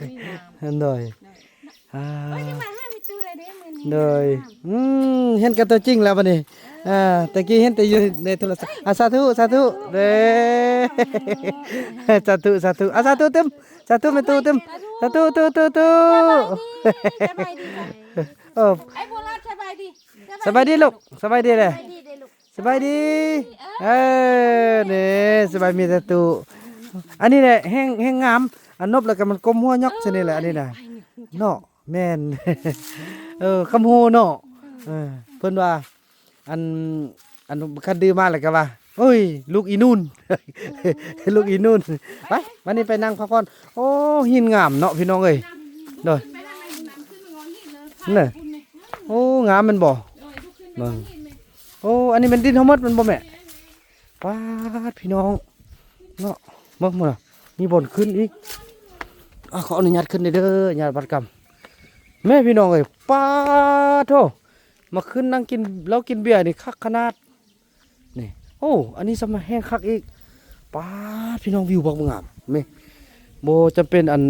Speaker 2: นี่น้ำ
Speaker 1: นั่นเลยอ่า
Speaker 2: มาห้ามีตู้อะไรเด้มื้อนี้
Speaker 1: เลยเห็นกันตัวจริงแล้วบัดนี้ตะกี้เห็นแต่อยู่ในโทรศัพท์สาธุเด้สาธุสาธุตึมสาธุแม่ตู้ตึมสาธุ
Speaker 2: สบายดีจ้ะ
Speaker 1: เออ
Speaker 2: ไอ้โบราณสบายดี
Speaker 1: สบายดีลูกสบายดีเลย
Speaker 2: ดีเด้อลูก
Speaker 1: สบายดีนี่สบายมีแต่ตู้อันนี้แหละแห้งงามอันนบแล้วก็มันกลมหัวยอกซะนี่แหละอันนี้น่ะเนาะแม่น คำฮู้เนาะเพิ่นว่าอันคันดื้อมาแล้วก็ว่าโอ้ยลูกอีนู่น ลูกอีนู่นไปวันนี้ไปนั่งพักผ่อนโอ้หินงามเนาะพี่น้องเอ้ยเด้อนี่นโอ้งามมันบ่เบิ่งโอ้อันนี้เป็นดินทั้งหมดมันบ่แม่ป๊าดพี่น้องเนาะเบิ่งมื้อมีบ่นขึ้นอีกขออนุญาตขึ้นเด้อญาติบัดกรรมแม่พี่น้องเอ้ยป๊าดโธ่มาขึ้นนั่งกินแล้วกินเบียร์นี่คักขนาดนี่โอ้อันนี้สมาแห้งคักอีกป๊าดพี่น้องวิวบักงามแม่โบจะเป็นอัน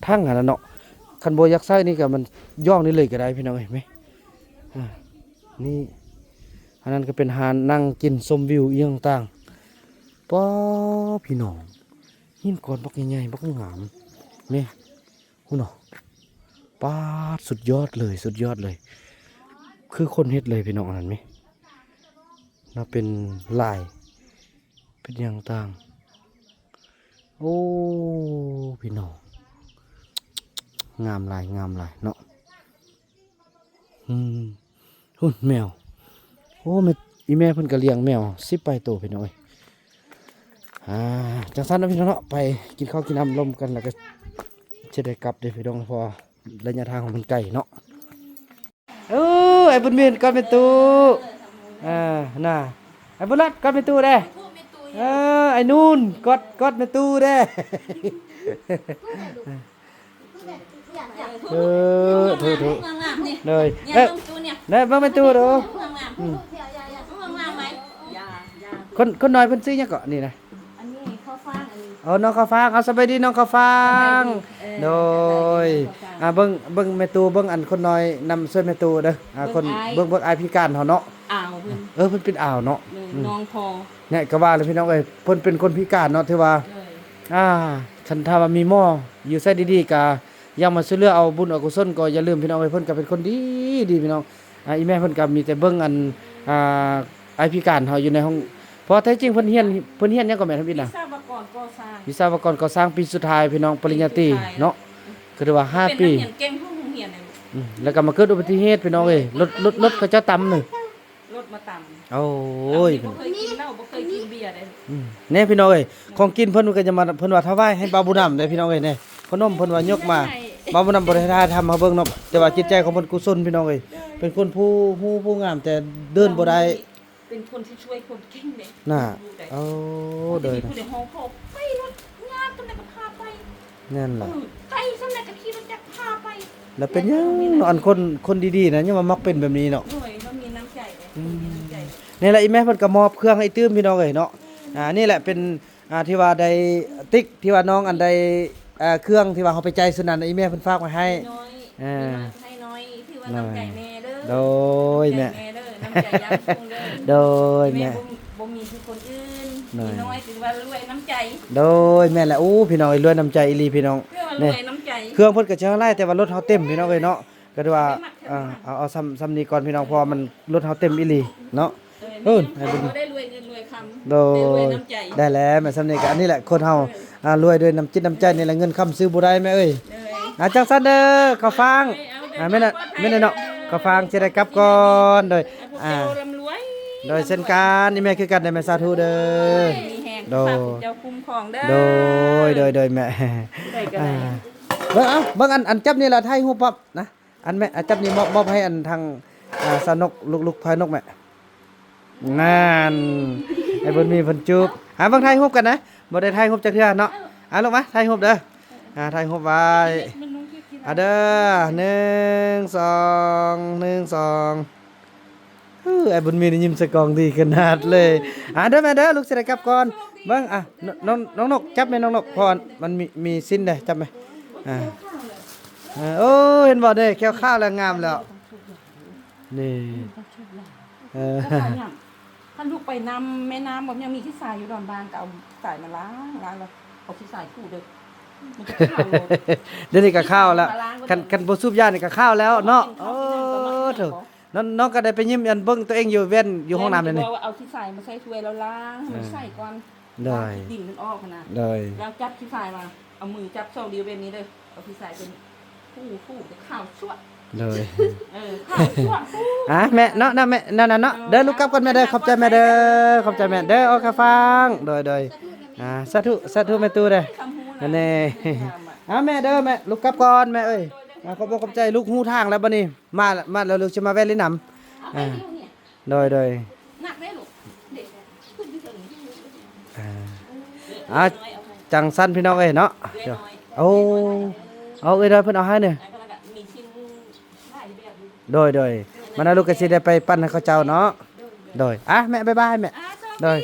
Speaker 1: ทั้งอันนั้นเนาะคันโบยักษ์ไส้นี่ก็มันย่องนี่เลยก็ได้พี่น้องเอ้ยแม่นี่อันนั้นก็เป็นหาดนั่งกินชมวิวอีกต่างๆป๊าดพี่น้องหินก้อนบักใหญ่ๆบักงามแม่ฮู้เนาะป๊าดสุดยอดเลยคือคนเฮ็ดเลยพี่น้องอันนั้นไหมน่าเป็นลายเป็นอย่างต่างโอ้พี่น้องงามลายเนาะหุ่นแมวโอ้แม่อีแม่เพิ่นก็เลี้ยงแมว10ปลายโตพี่น้องเอ้ยจังซั่นนะพี่น้องเนาะไปกินข้าวกินน้ำลมกันแล้วก็จะได้กลับเด้อพี่น้องเพราะระยะทางของมันไกลเนาะไอ้บุญมีนก่อนเป็นตู้น่ะไอ้บุญรัดก่อนเป็นตู้ได้ไอ้นู่นกดเป็นตู้ได้ถูกเลยได้บ้างเป็นตู้ดูคนน้อยเพิ่นซื้อยังเกาะนี่นะ
Speaker 2: อันนี้ข้าวฟ่างอันนี้
Speaker 1: น้องข้าวฟางสบายดีน้องข้าวฟางโดยเบิ่งแม่ตูเบิ่งอันคนน้อยนำช่วยแม่ตูเด้อคนเบิ่งอายพิการเฮาเนาะ
Speaker 2: อ่าวเพิ่น
Speaker 1: เพิ่นเป็นอ่าวเนาะ
Speaker 2: น้องพอ
Speaker 1: เนี่ยก็ว่าเลยพี่น้องเอ้ยเพิ่นเป็นคนพิการเนาะที่ว่าฉันถ้าว่ามีหม้ออยู่ใส่ดีๆก็ยังมาช่วยเหลือเอาบุญเอากุศลก็อย่าลืมพี่น้องเอ้ยเพิ่นก็เป็นคนดีพี่น้องอีแม่เพิ่นก็มีแต่เบิ่งอันอายพิการเฮาอยู่ในห้องเพราะแท้จริงเพิ่นเฮียนยังก็แม่ทำอีหล่ะวิศวกรก่อสร้างปีสุดท้ายพี่น้องปริญญาตรีเนาะคือว่า5 ปี
Speaker 2: เก่งห้องเรียน
Speaker 1: แล้วก็มาเกิดอุบัติเหตุพี่น้องเอ้ยรถเขาเจ้าตำนึง
Speaker 2: รถมาตำ
Speaker 1: โอ้ย
Speaker 2: บ่เคยกินเหล้าบ่เคยกินเบียร์เลย
Speaker 1: แน่พี่น้องเอ้ยของกินเพิ่นก็จะมาเพิ่นว่าถวายให้บาบุญนำได้พี่น้องเอ้ยแน่ขนมเพิ่นว่ายกมาบาบุญนำบ่ได้ทำมาเบิ่งเนาะแต่ว่าจิตใจของเพิ่นกุศลพี่น้องเอ้ยเป็นคนผู้งามแต่เดินบ่ได้
Speaker 2: เป็นคนที่ช่วยคนเก่งเด้
Speaker 1: น่ะเด้อ
Speaker 2: ผู้ใดห้องเขาไปรถงานตำแหน่งก็พาไป
Speaker 1: นั่นล่ะ
Speaker 2: ไปสำนักก็ขี่รถจักรพาไป
Speaker 1: แล้วเป็นยังอันคนดีๆนะยังมามักเป็นแบบนี้เนาะ
Speaker 2: โอ้ยบ่มีน้ำใจเลย
Speaker 1: นี่แหละอีแม่เพิ่นก็มอบเครื่องให้ตื้มพี่น้องเอ้ยเนาะนี่แหละเป็นที่ว่าได้ติ๊กที่ว่าน้องอันใดเครื่องที่ว่าเฮาไปใจสุนันอีแม่เพิ่นฝากไว้ให้
Speaker 2: น้อยให้น้อยที่ว่าน้ำใจแม่เด้อ
Speaker 1: โดยแม่
Speaker 2: น้ำใจยังคงเด้อ
Speaker 1: โดย
Speaker 2: แม่
Speaker 1: แม่
Speaker 2: บ่มีคือคนอื่น
Speaker 1: หน่อย
Speaker 2: มีน้อยถือว่ารวยน้ำใจ
Speaker 1: โดยแม่แหละอู้พี่น้องเอ้ยรวยน้ำใจอีหลีพี่น้อง
Speaker 2: เพื่อว่าร
Speaker 1: นี่
Speaker 2: วยน้ำใจ
Speaker 1: เครื่องเพิ่นก็สิเฮาไล่แต่ว่ารถเฮาเต็มพี่น้องเอ้ยเนาะก็ดูว่าเอาซ้ำนี้ก่อนพี่น้องเพราะว่ามันรถเฮาเต็มอีหลีเนาะ เอิ้นให้
Speaker 2: ให้
Speaker 1: เบิ่ง
Speaker 2: ได้รวยเงินรวยคำ
Speaker 1: โด
Speaker 2: ได้รวย
Speaker 1: ย
Speaker 2: น้ำใจ
Speaker 1: ได้แล้วแม่ซ้ำนี้ก็อันนี้แหละคนเฮารวยด้วยน้ำจิตน้ำใจนี่แหละเงินค้ำซื้อบ่ได้แม่เอ้ย
Speaker 2: เลย
Speaker 1: จังซั่นเด้อข้าวฟางแม่น่ะแม่น่ะเนาะข้าวฟางสิได้กลับก่อนโดย
Speaker 2: ให้พวกเจ้าร่ำรวย
Speaker 1: โดยเช่นกันนี่แม่คือกันได้แม่สาธุเด้อ
Speaker 2: มีแหง
Speaker 1: โดย
Speaker 2: ฝากพวกเจ้าคุ้มครองเด้อ
Speaker 1: โดยแม่
Speaker 2: ได้ก็ได้
Speaker 1: เบิ่งเอาเบิ่งอันจับนี่ล่ะไทยฮู้ปั๊บนะอันแม่อันจับนี่มอบให้อันทางสาวนกลูกพายนกแม่นั่นไอ้เพิ่นมีเพิ่นจูบเบิ่งไทยฮู้กันนะบ่ได้ไทยฮู้จักเทื่อเนาะลงมาไทยฮู้เด้อไทยฮู้ไว้เด้อ1 2ไอ้บุญมีนี่ยิ้มสกองดีขนาดเลยเด้อแม่เด้อลูกสิได้กลับก่อนเบิ่งน้องนกจับแม่น้องนกพรมันมีสิ้นเด้จับไหมโอ้เห็นบ่เด้แก้วข้าวแล้วงามแล้วนี่
Speaker 2: ท่านลูกไปนำแม่น้ำผมยังมีที่สายอยู่ดอนบานก็เอาสายมาล้างแล้วเอาที่สายคู่เด้อมันจะข้าวโลด
Speaker 1: เดี๋ยวนี้ก็ข้าวแล้วกันบ่สูบยานี่ก็ข้าวแล้วเนาะโอ้เถอะน้องก็ได้ไปยิ้มอันเบิ่งตัวเองอยู่เว้นอยู่ห้องน้ำนี่
Speaker 2: เอาที่สายมาใส่ถ้วยแล้วล้างให้มันใส่ก่อน
Speaker 1: ได้
Speaker 2: ดินมันออกขนาด
Speaker 1: ได้
Speaker 2: แล้วจับที่สายมาเอามือจับโซ่เดียวแบบนี้เลยเอาที่สายเป็นคู่ข้าวชั่ว
Speaker 1: เลย
Speaker 2: ข้าวชั่ว
Speaker 1: แม่เนาะแม่นั่นเนาะเด้อลูกกลับก่อนแม่เด้อขอบใจแม่เด้อขอบใจแม่เด้อเอาข้าวฟังโดยสาธุแม่ตู้เด้อนั่นแน่แม่เด้อแม่ลูกกลับก่อนแม่เอ้ยขอบใจลูกฮู้ทางแล้วบัดนี้มาแล้วลูกสิมาแวะลิ้นน้ำโดย
Speaker 2: หนักได้ลูกเด็กขึ้นไปถึง
Speaker 1: จังสั้นพี่น้องเอ้ยเนาะโอ้เอาเอ้ยเด้อเพิ่นเอาให้เนี่ย
Speaker 2: มีชิ้นหลายแบบ
Speaker 1: โดยมันเอาลูกก็สิได้ไปปั้นให้เขาเจ้าเนาะโดยแม่บ๊ายบายแม่โดย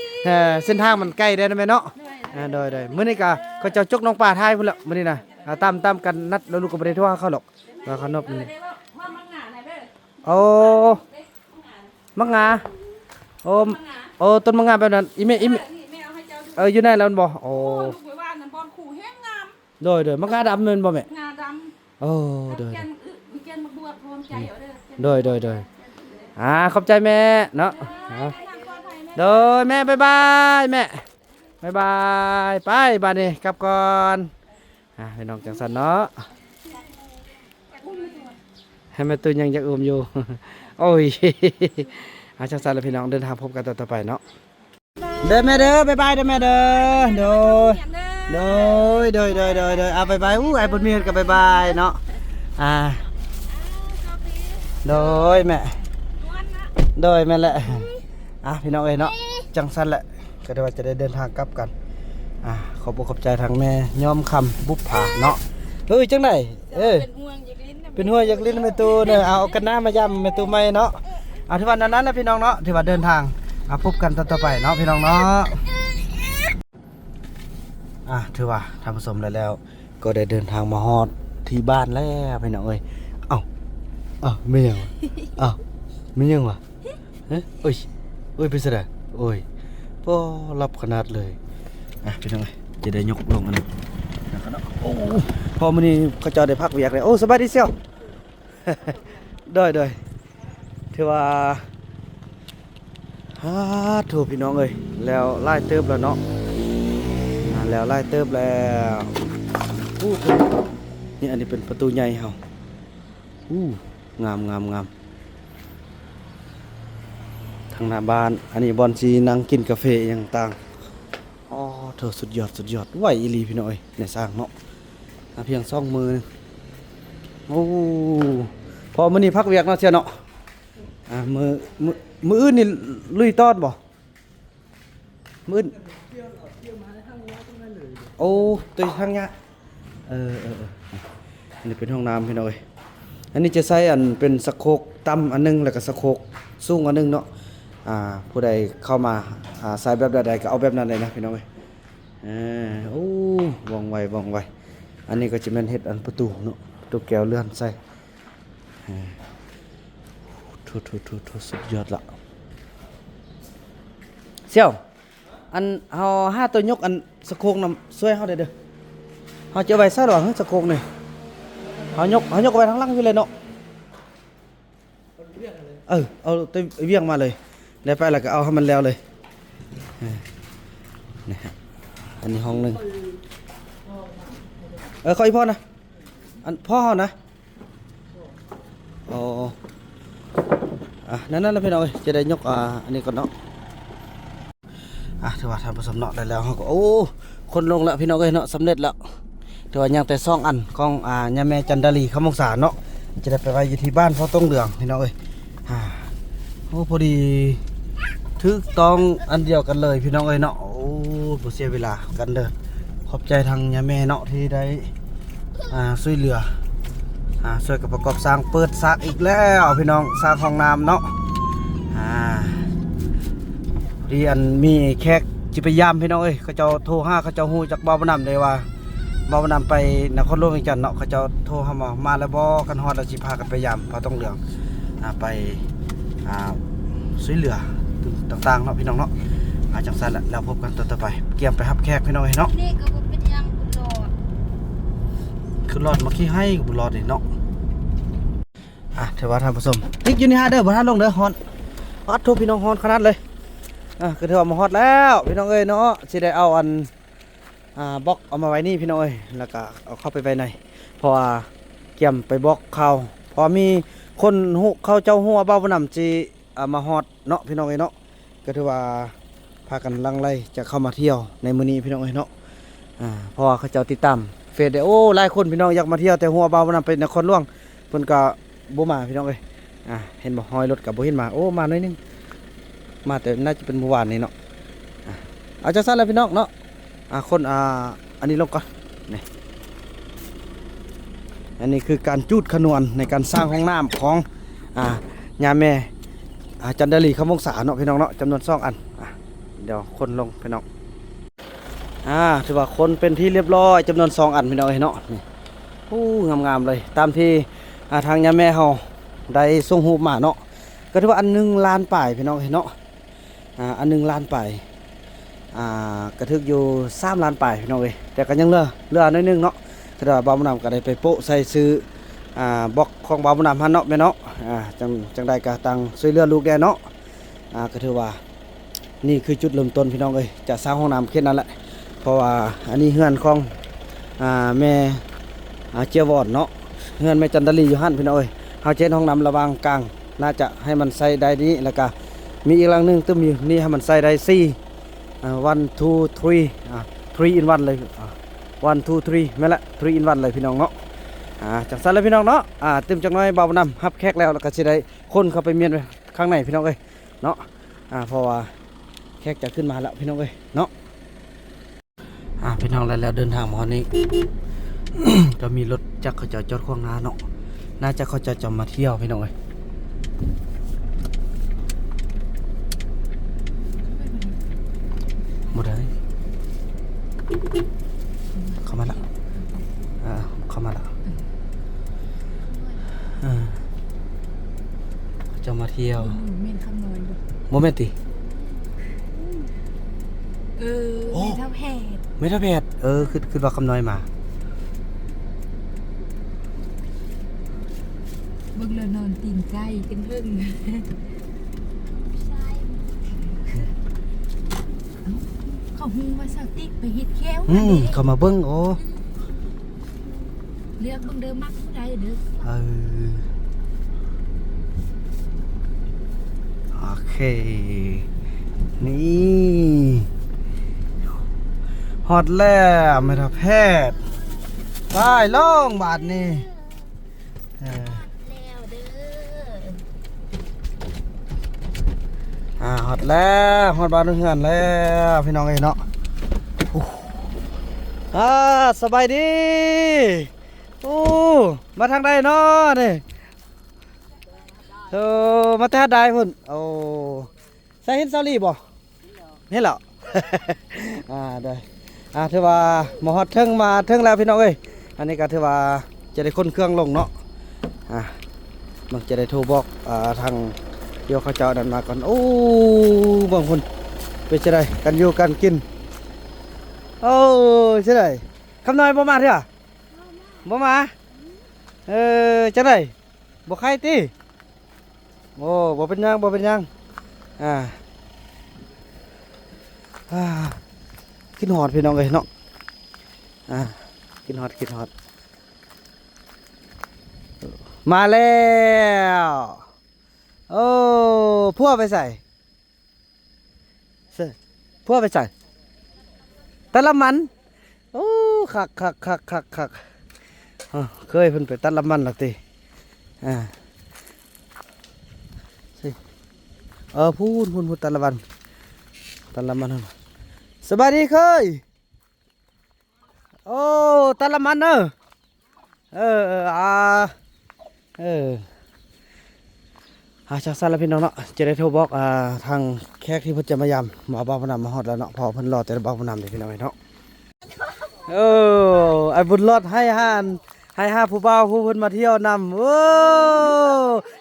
Speaker 1: เส้นทางมันใกล้ได้นะแม่เนาะโดยมื้อนี้ก็เขาเจ้าจกน้องป่าทายพุ่นละมื้อนี้น่ะตามกันนัดแล้วลูกก็บ่ได้โทรหาเขาหรอกว่าเขานบนี่
Speaker 2: ว่ามังงาไหนเด้อ
Speaker 1: โอ้มังงาโอ้ต้นมังงาแบบนั้นอีแม่
Speaker 2: แม่เอาให้เจ้าดู
Speaker 1: อยู่ไหนแล้วมันบ่โอ้
Speaker 2: ลูกไปว่านั่นบอลขู่แห้งงาม
Speaker 1: โดยมังงาดำแม่นบ่แม่
Speaker 2: งาด
Speaker 1: โอ้
Speaker 2: ำ
Speaker 1: โดย
Speaker 2: แกนมีแกนมาบวชรวมใจเอาเด้อ
Speaker 1: โดยขอบใจแม่เนาะโดยแม่บ๊ายบายแม่บ๊ายบายไปบ้านนี้กลับก่อนพี่น้องจังสันเนาะให้แม่ตุ้ยยังอยากอุ้มอยู่ โอ้ยจังสันแล้วพี่น้องเดินทางพบกันต่อไปเนาะเดินแม่เด้อบ๊ายบายเด้อแม่เด้อโดยเอาบ๊ายบายไอ้บุญมีกับบ๊ายบายเนาะโดยแม่โดยแม่แหละพี่น้องเอ้ยเนาะจังสันแหละก็ได้ว่าจะได้เดินทางกลับกันขอบใจทางแม่ยอมคำบุปผาเนาะเฮ้ยจังไดเป็นห่วงอยากลิ้นแม่ตูเนี่ยเอากันหน้ามายำแม่ตูไม่เนาะที่วันนั้นนะพี่น้องเนาะที่ว่าเดินทางพบกันต่อไปเนาะพี่น้องเนาะถือว่าทำผสมแล้วก็ได้เดินทางมาฮอดที่บ้านแล้วพี่น้องเอ้ยไม่ยังไม่ยังวะโอ้ยเป็นสระโอ้ยพอรับขนาดเลยพี่น้องเอ้ยจะได้ยกลงอันนี้โอ้พอมื้อนี้เขาเจ้าได้พักเวียกเลยโอ้สบายดีเสี่ยว โดยถือว่าถูกพี่น้องเอ้ยแล้วไล่เติบแล้วเนาะแล้วไล่เติบแล้วนี่อันนี้เป็นประตูใหญ่เฮางามทางหน้าบ้านอันนี้บอนซีนั่งกินกาแฟอย่างต่างเธอสุดยอดไหวอีหลีพี่น้อยในสร้างเนาะเพียง2 มือโอ้พอมื้อนี้พักเวียกเนาะเสียเนาะมืออื่นนี่ลุยตอดบ่มื้ออื่นโอ้ตัวทางเนี้ยอันนี้เป็นห้องน้ำพี่น้อยอันนี้จะใช้อันเป็นสะโครกต่ำอันนึงแล้วก็สะโครกสูงอันนึงเนาะผู้ใดเข้ามาใส่แบบใดก็เอาแบบนั้นเลยนะพี่น้องโอ้ว่องไวอันนี้ก็จะเป็นเฮ็ดอันประตูเนาะประตูแก้วเลื่อนใส่ ทุสุดยอดละเสี่ยวอันเฮาห้าตัวยกอันสะโคกนำช่วยเฮาได้เด้อเฮาจะไว้ซะหรอสะโคกนี่เฮายกไว้ทางหลังอยู่เลยเนาะเอาตัวเวียงมาเลยแล้วไปแล้วก็เอาให้มันแล้วเลยนี่ฮะอันนี้ห้องนึงขออีกพ่อนะอันพ่อเฮานะอ๋อนั่นพี่น้องจะได้ยกอันนี้ก่อนเนาะถือว่าทำผสมเนาะได้แล้วเขาก็โอ้คนลงแล้วพี่น้องเนาะสำเร็จแล้วถือว่ายังแต่ซ่องอันของย่าแม่จันดาลีคำมงษาเนาะจะได้ไปไว้อยู่ที่บ้านพ่อต้งเหลืองพี่น้องโอ้พอดีทึกต้องอันเดียวกันเลยพี่น้องเนาะโอ้บ่เสียเวลากันเด้อขอบใจทางย่าแม่เนาะที่ได้ช่วยเหลือช่วยกับประกอบสร้างเปิดสร้างอีกแล้วพี่น้องสร้างห้องน้ำเนาะเรียนมีแขกจิพยายามพี่น้องเขาเจ้าโทรเขาเจ้าฮู้จากบ่าวบ่นำเลยว่าบ่าวบ่นำไปนครหลวงเวียงจันทน์เนาะเขาเจ้าโทรหามาแล้วบ่กันฮอดแล้วสิพากันไปยามพอต้องเหลืองไปช่วยเหลือต่างๆเนาะพี่น้องเนาะจังซั่นแหละแล้วพบกันต่อไปเกี่ยมไปรับแขกพี่น้องเนาะ
Speaker 5: นี่ก็บ่เป็นยังบุญรอด
Speaker 1: คือรอดมาขี้ให้บุญรอดนี่เนาะถือว่าท่านผู้ชมติ๊กอยู่นี่ฮะเด้อบ่ทันลงเด้อฮอดทุบพี่น้องฮอดขนาดเลยก็ถือว่ามาฮอดแล้วพี่น้องเนาะสิได้เอาอันบล็อกเอามาไว้นี่พี่น้องแล้วก็เอาเข้าไปไว้ในเพราะว่าเกี่ยมไปบล็อกเขาพอมีคนฮู้เขาเจ้าฮู้ว่าเบ้าบ่นำสิมาฮอดเนาะพี่น้องเนาะก็ถือว่าพากันลังไลจะเข้ามาเที่ยวในมื้อนี้พี่น้องเนาะเพราะว่าเขาเจ้าติดตามเฟซได้โอ้หลายคนพี่น้องอยากมาเที่ยวแต่ฮู้ว่าเบ้าบ่นำไปนครหลวงเพิ่นก็บ่มาพี่น้องเห็นบ่ฮอยรถก็บ่เห็นมาโอ้มาหน่อยนึงมาแต่น่าจะเป็นเมื่อวานนี้เนาะเอาจังซั่นแล้วพี่น้องเนาะคนอันนี้ลงก่อนนี่อันนี้คือการจูดขนวนในการสร้างห้องน้ำของย่าแม่จันดาลีคำวงศาเนาะพี่น้องเนาะจำนวน2 อันเดี๋ยวคนลงพี่น้องถือว่าคนเป็นที่เรียบร้อยจำนวน2 อันพี่น้องเนาะนี่งามๆเลยตามที่ทางย่าแม่เฮาได้ส่งรูปมาเนาะก็ถือว่าอัน1 ล้านป่ายพี่น้องเนาะอัน1 ล้านป่ายกระทึกอยู่3 ล้านป่ายพี่น้องแต่ก็ยังเหลือน้อยนึงเนาะแต่ว่าบ่าวบุญนำก็ได้ไปโปะใส่ซื้อบล็อกของบ่าวบุญนำหันเนาะแม่เนาะจังได้ก็ตังช่วยเหลือลูกแดเนาะก็ถือว่านี่คือจุดเริ่มต้นพี่น้องจะสร้างห้องน้ำแค่นั้นแหละเพราะว่าอันนี้เฮือนของแม่เจียวอดเนาะเฮือนแม่จันดาลีอยู่หั่นพี่น้องเฮาเช็ดห้องน้ำระวางกลางน่าจะให้มันใส่ได้นี้แล้วก็มีอีกหลังนึงตึมอยู่นี่ให้มันใส่ได้4 1 2 3 3 in 1เลย1 2 3แม่นละ3 in 1เลยพี่น้องเนาะจังซั่นเลยพี่น้องเนาะตึมจักหน่อยเบานํรับแขกแล้วก็สิได้คนเข้าไปเมียนไว้ข้างในพี่น้องเนาะเพราะว่าแขกจะขึ้นมาแล้วพี่น้องเนาะพี่น้องแล้วเดินทางมานี้ ก็มีรถจักรเขาจะจอดขวางหน้าเนาะน่าจะเขาจะมาเที่ยวพี่น้องหมดเลยเข้ามาละเข้ามาละจะมาเที่ยว
Speaker 5: เม่นคำนวณบ่
Speaker 1: โมเมนติ
Speaker 5: ไม่เท่าแพทย์
Speaker 1: ไม่เท่าแพทย์คือว่าคำน้อยมา
Speaker 5: เบิ่งแล้วนอนตีนใจกันเพิ่งเขาฮู้ว่าสาวติ๊กไปเฮ็ดแค้ว
Speaker 1: เขามาเบิ่งโอ้
Speaker 5: เลือกเบิ่งเด้อมักผู้ใดเด้อ
Speaker 1: โอเคนี่ฮอดแล้วไม่ทับแพทย์ไปลงบาทนี่
Speaker 5: แล้วเด้
Speaker 1: ฮอดแล้วฮอดบ้านเฮือนแล้วพี่น้องเนาะสบายดีมาทางใดเนาะนี่มาทางใดพุ่นใส่เห็นซาลี่บ่นี่เหรอ ได้ถือว่ามาฮอดเทิงแล้วพี่น้องอันนี้ก็ถือว่าจะได้คนเครื่องลงเนาะ มันจะได้โทรบอกทางเดี๋ยวเขาเจ้านั่นมาก่อนโอ้บางคนเป็นจะได้กันอยู่กันกินโอ้จะได้คำน้อยบ่มาเถอะบ่มาจะได้บ่ใครติโอ้บ่เป็นหยังบ่เป็นหยังกินหอดพี่น้องเลยเนาะกินหอดมาแล้วโอ้พัวไปใส่พัวไปใส่ตะละมันโอ้คักเคยเพิ่นไปตะละมันละติสิพูนตะละมันสบายดีเคยโอ้ตะละมันเชาวซาลาพี่น้องเนาะจะได้โทรบอกทางแขกที่เพิ่นจะมายามบ่าวผู้นำมาฮอดแล้วเนาะพอเพิ่นรอแต่บ่าวผู้นำเด้พี่น้องเนาะไอ้บุญรอดให้ห้าผู้บ่าวผู้เพิ่นมาเที่ยวนำ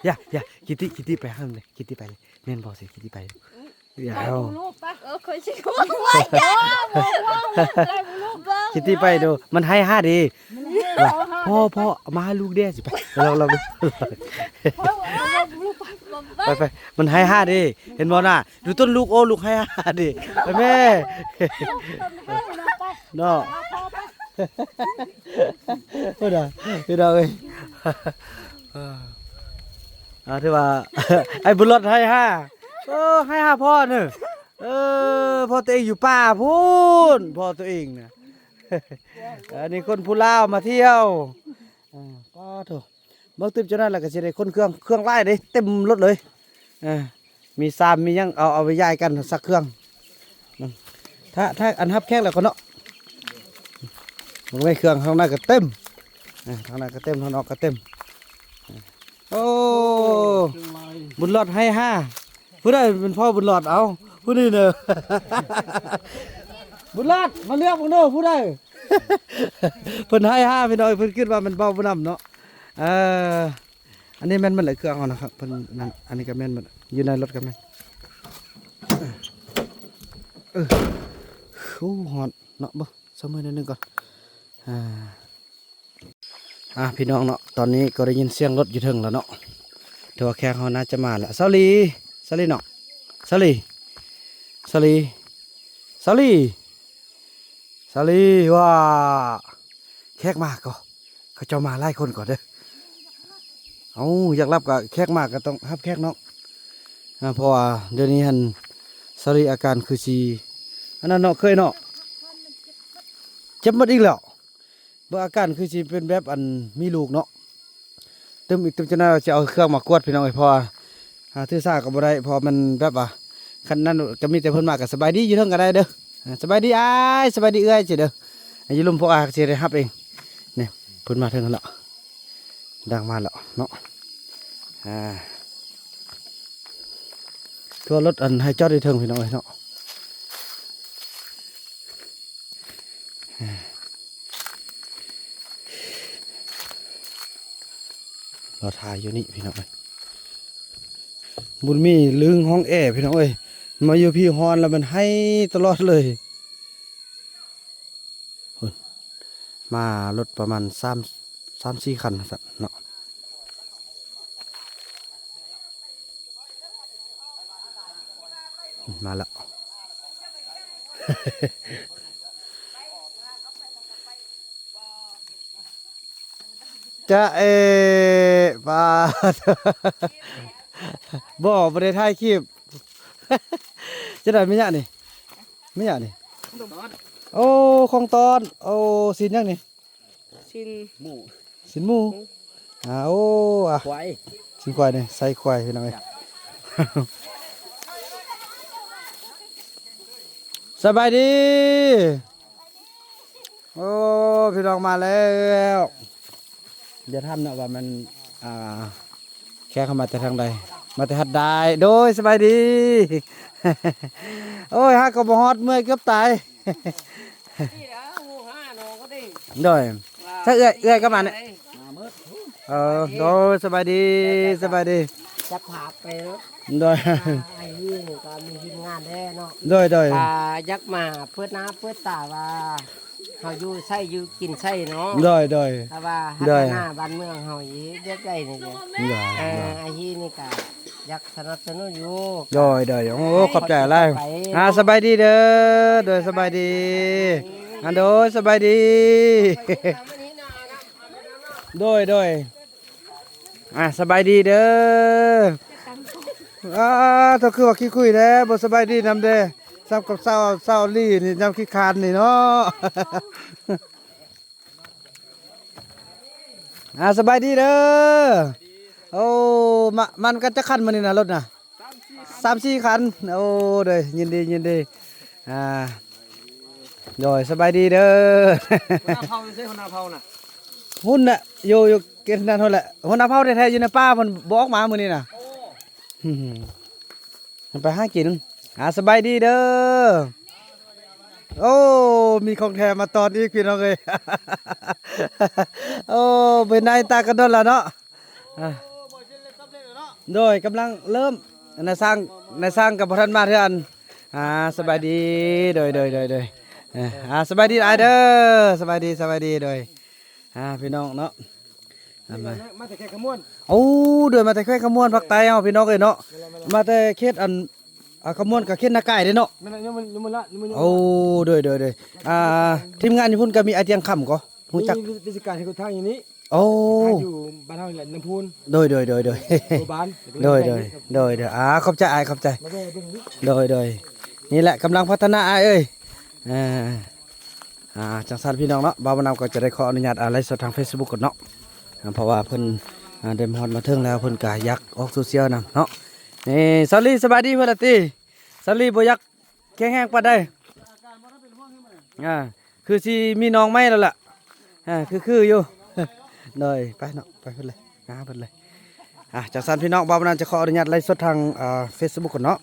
Speaker 1: อย่าคิตตี้ไปห้ามเลยคิตตี้ไปเลยแม่นบ่สิคิตตี้ไปอย่าเอา
Speaker 5: ลูกปักเคยชิคว่าว้าวลูกเบิ้ง
Speaker 1: คิตตี้ไปดูมันให้ห้าดีพ่อมาให้ลูกเด้สิไปเราดูไปมันให้ห้าดีเห็นบ่น่ะดูต้นลูกโอ้ลูกให้ห้าดีไปแม่เนาะพี่ดาเอ้ยที่ว่าไอ้บุญรอดให้ห้าให้ห้าพ่อเนอะพ่อตัวเองอยู่ป่าพูนพ่อตัวเองเนี่ยอันนี้คนผู้ลาวมาเที่ยวก็ถูกเมื่อตื่นจนนั้นแล้วก็จะได้คนเครื่องไล่เลยเต็มรถเลยมีซามมียังเอาไปย้ายกันสักเครื่องถ้าอันทับแค่แล้วก็เนาะมันไม่เครื่องข้างหน้าก็เต็มข้างหน้าก็เต็มข้างนอกก็เต็มโอ้บุญรอดให้ห้าผู้ใดเป็นพ่อบุญรอดเอาผู้นี้เนอะบุญรอดมาเลือกพวกโน้ผู้ใดเพิ่นให้ห้าพี่น้อยเพิ่นคิดว่ามันเบาบ่นำเนาะอันนี้แม่นมันหลายเครื่องเอานะครับเพิ่นนั่นอันนี้ก็แม่นมันอยู่ในรถก็แม่นโอ้ฮอดเนาะบ่สมัยนึงก่อนพี่น้องเนาะตอนนี้ก็ได้ยินเสียงรถอยู่ถึงแล้วเนาะแต่ว่าแขกเขาน่าจะมาแล้วสาลีเนาะสาลีว่าแขกมาก็เขาจะมาไล่คนก่อนเด้ออยากรับกับแขกมากก็ต้องรับแขกเนาะเพราะว่าเดี๋ยวนี้ฮันสาลีอาการคือสีอันนั้นเนาะเคยเนาะเจ็บหมดอีกแล้วอาการคือสิเป็นแบบอันมีลูกเนาะตึมจะน่าจะเอาเครื่องมากวดพี่น้องพอทื่อซ่าก็บ่ได้พอมันแบบว่าคันนั้นก็มีแต่เพิ่นมาก็สบายดีอยู่เทิงก็ได้เด้อสบายดีอ้ายสบายดีเอ้ยจิเด้ออยู่ลุมพวกสิได้รับเองนี่เพิ่นมาเทิงแล้วดังมาแล้วเนาะทั่วรถอันให้จอดได้เทิงพี่น้องเนาะเราถ่ายอยู่นี่พี่น้องเอ้ยบุญมีลึงห้องแอร์พี่น้องเอ้ยมาอยู่พี่ฮอนแล้วมันให้ตลอดเลยมารถประมาณ3-4 คันสักเนาะมาแล้ว จะปาบ่ได้ถ่ายคลิป จะได้ไม่ยากนี่โอ้ของตอนโอ้สินยังนี่สินหมูโอ้ควายสินควายนี่ใส่ควายพี่น้องเอ้ย สบายดีโอ้พี่น้องมาแล้วเดี๋ยวทำนะว่ามันแค่เข้ามาแต่ทางใดมาแต่หัดได้โดยสบายดี โอ้ยฮักก็บ่ฮอดเมื่อยเกือบตาย โดยถ้าเอื้อยก็มาเนี่ย โดยสบายดีสบายดี
Speaker 6: จะพาไปแล้ว
Speaker 1: โดย
Speaker 6: ไอ้นี่ก็มีทีมงานแน่เนาะ
Speaker 1: โดยโดย
Speaker 6: ยักมาเพื่อน้าเพื่อตาว่าเขาอยู่ใช่อยู่กินใช่เนาะ
Speaker 1: โดยโดย
Speaker 6: แต่ว่าฮั
Speaker 1: ได้
Speaker 6: ฒนาบ้านเมืองเฮาอีเรียกได้นี่เด้อ
Speaker 1: โดย
Speaker 6: ไอ้ที่นี่ก็ยักสนับสนุนอยู่
Speaker 1: โดยโดยโอ้ขอบใจอะไรสบายดีเด้อโดยสบายดีโดยสบายดี โดยโดยสบายดีเด้อต้องคือว่าขี้คุยแท้บ่สบายดีนำเด้ซ้ำกับเศร้าลี่นี่นำขี้คานนี่เนาะ สบายดีเด้อโอ้มันก็จะคันมานี่นะรถน่ะ3-4 คันโอ้เด้อยินดียินดีโดยสบายดีเด้อ
Speaker 3: หัวหน้าเผาใช่หัวหน้าเผาน่ะ
Speaker 1: หุ่นน่ะอยู่เกณฑ์นั่นเท่าแหละหัวหน้าเผ่าแท้ๆอยู่ในป่ามันบอกมามื้อนี้น่ะมันไปหากินสบายดีเด้อโอ้มีของแถมมาตอนอีกพี่น้องเอ้ย โอ้เป็นนายตากระโดดแล้วเนาะโดยกำลังเริ่มนายสร้างกับพระท่านมาเทื่อนสบายดีโดยสบายดีอ้ายเด้อสบายดีโดยพี่น้องเนาะ
Speaker 3: มาแต่แค่ขมวน
Speaker 1: โอ้เดินมาแต่แค่ขมวนภาคใต้เอาพี่น้องเอ้ยเนาะมาแต่เขตขมวนกับเขตนาไก่เด้เนาะ
Speaker 3: มันยังมันละยังมัน
Speaker 1: โอ้โดยทีมงานญี่ปุ่นก็มีไอเตียงค่ำก็รู้จัก
Speaker 3: วิธีการให้คนทางอย่างนี้
Speaker 1: โอ้
Speaker 3: อยู่บ้านเฮาแหละน้ำพูน
Speaker 1: โดย
Speaker 3: โรงบ้าน
Speaker 1: ขอบใจอ้ายขอบใจ
Speaker 3: มาได้เบิ่งนี่
Speaker 1: โดยนี่แหละกำลังพัฒนาอ้ายเอ้ยจังซั่นพี่น้องเนาะบ่าวมะนาวก็จะได้ขออนุญาตไลฟ์สดทาง Facebook ก่อนเนาะเพราะว่าเพิ่นได้ฮอดมาถึงแล้วเพิ่นก็อยากออกโซเชียลนำเนาะนี่สวัสดีสบายดีเพิ่นล่ะติสวัสดีบ่อยากแข็งแรงปานใดคือสิมีน้องใหม่แล้วล่ะคืออยู่ เลยไปเนาะไปเพิ่นเลยเพิ่นเลยจังซั่นพี่น้องบ่าวมะนาวจะขออนุญาตไลฟ์สดทางFacebook ก่อนเนาะ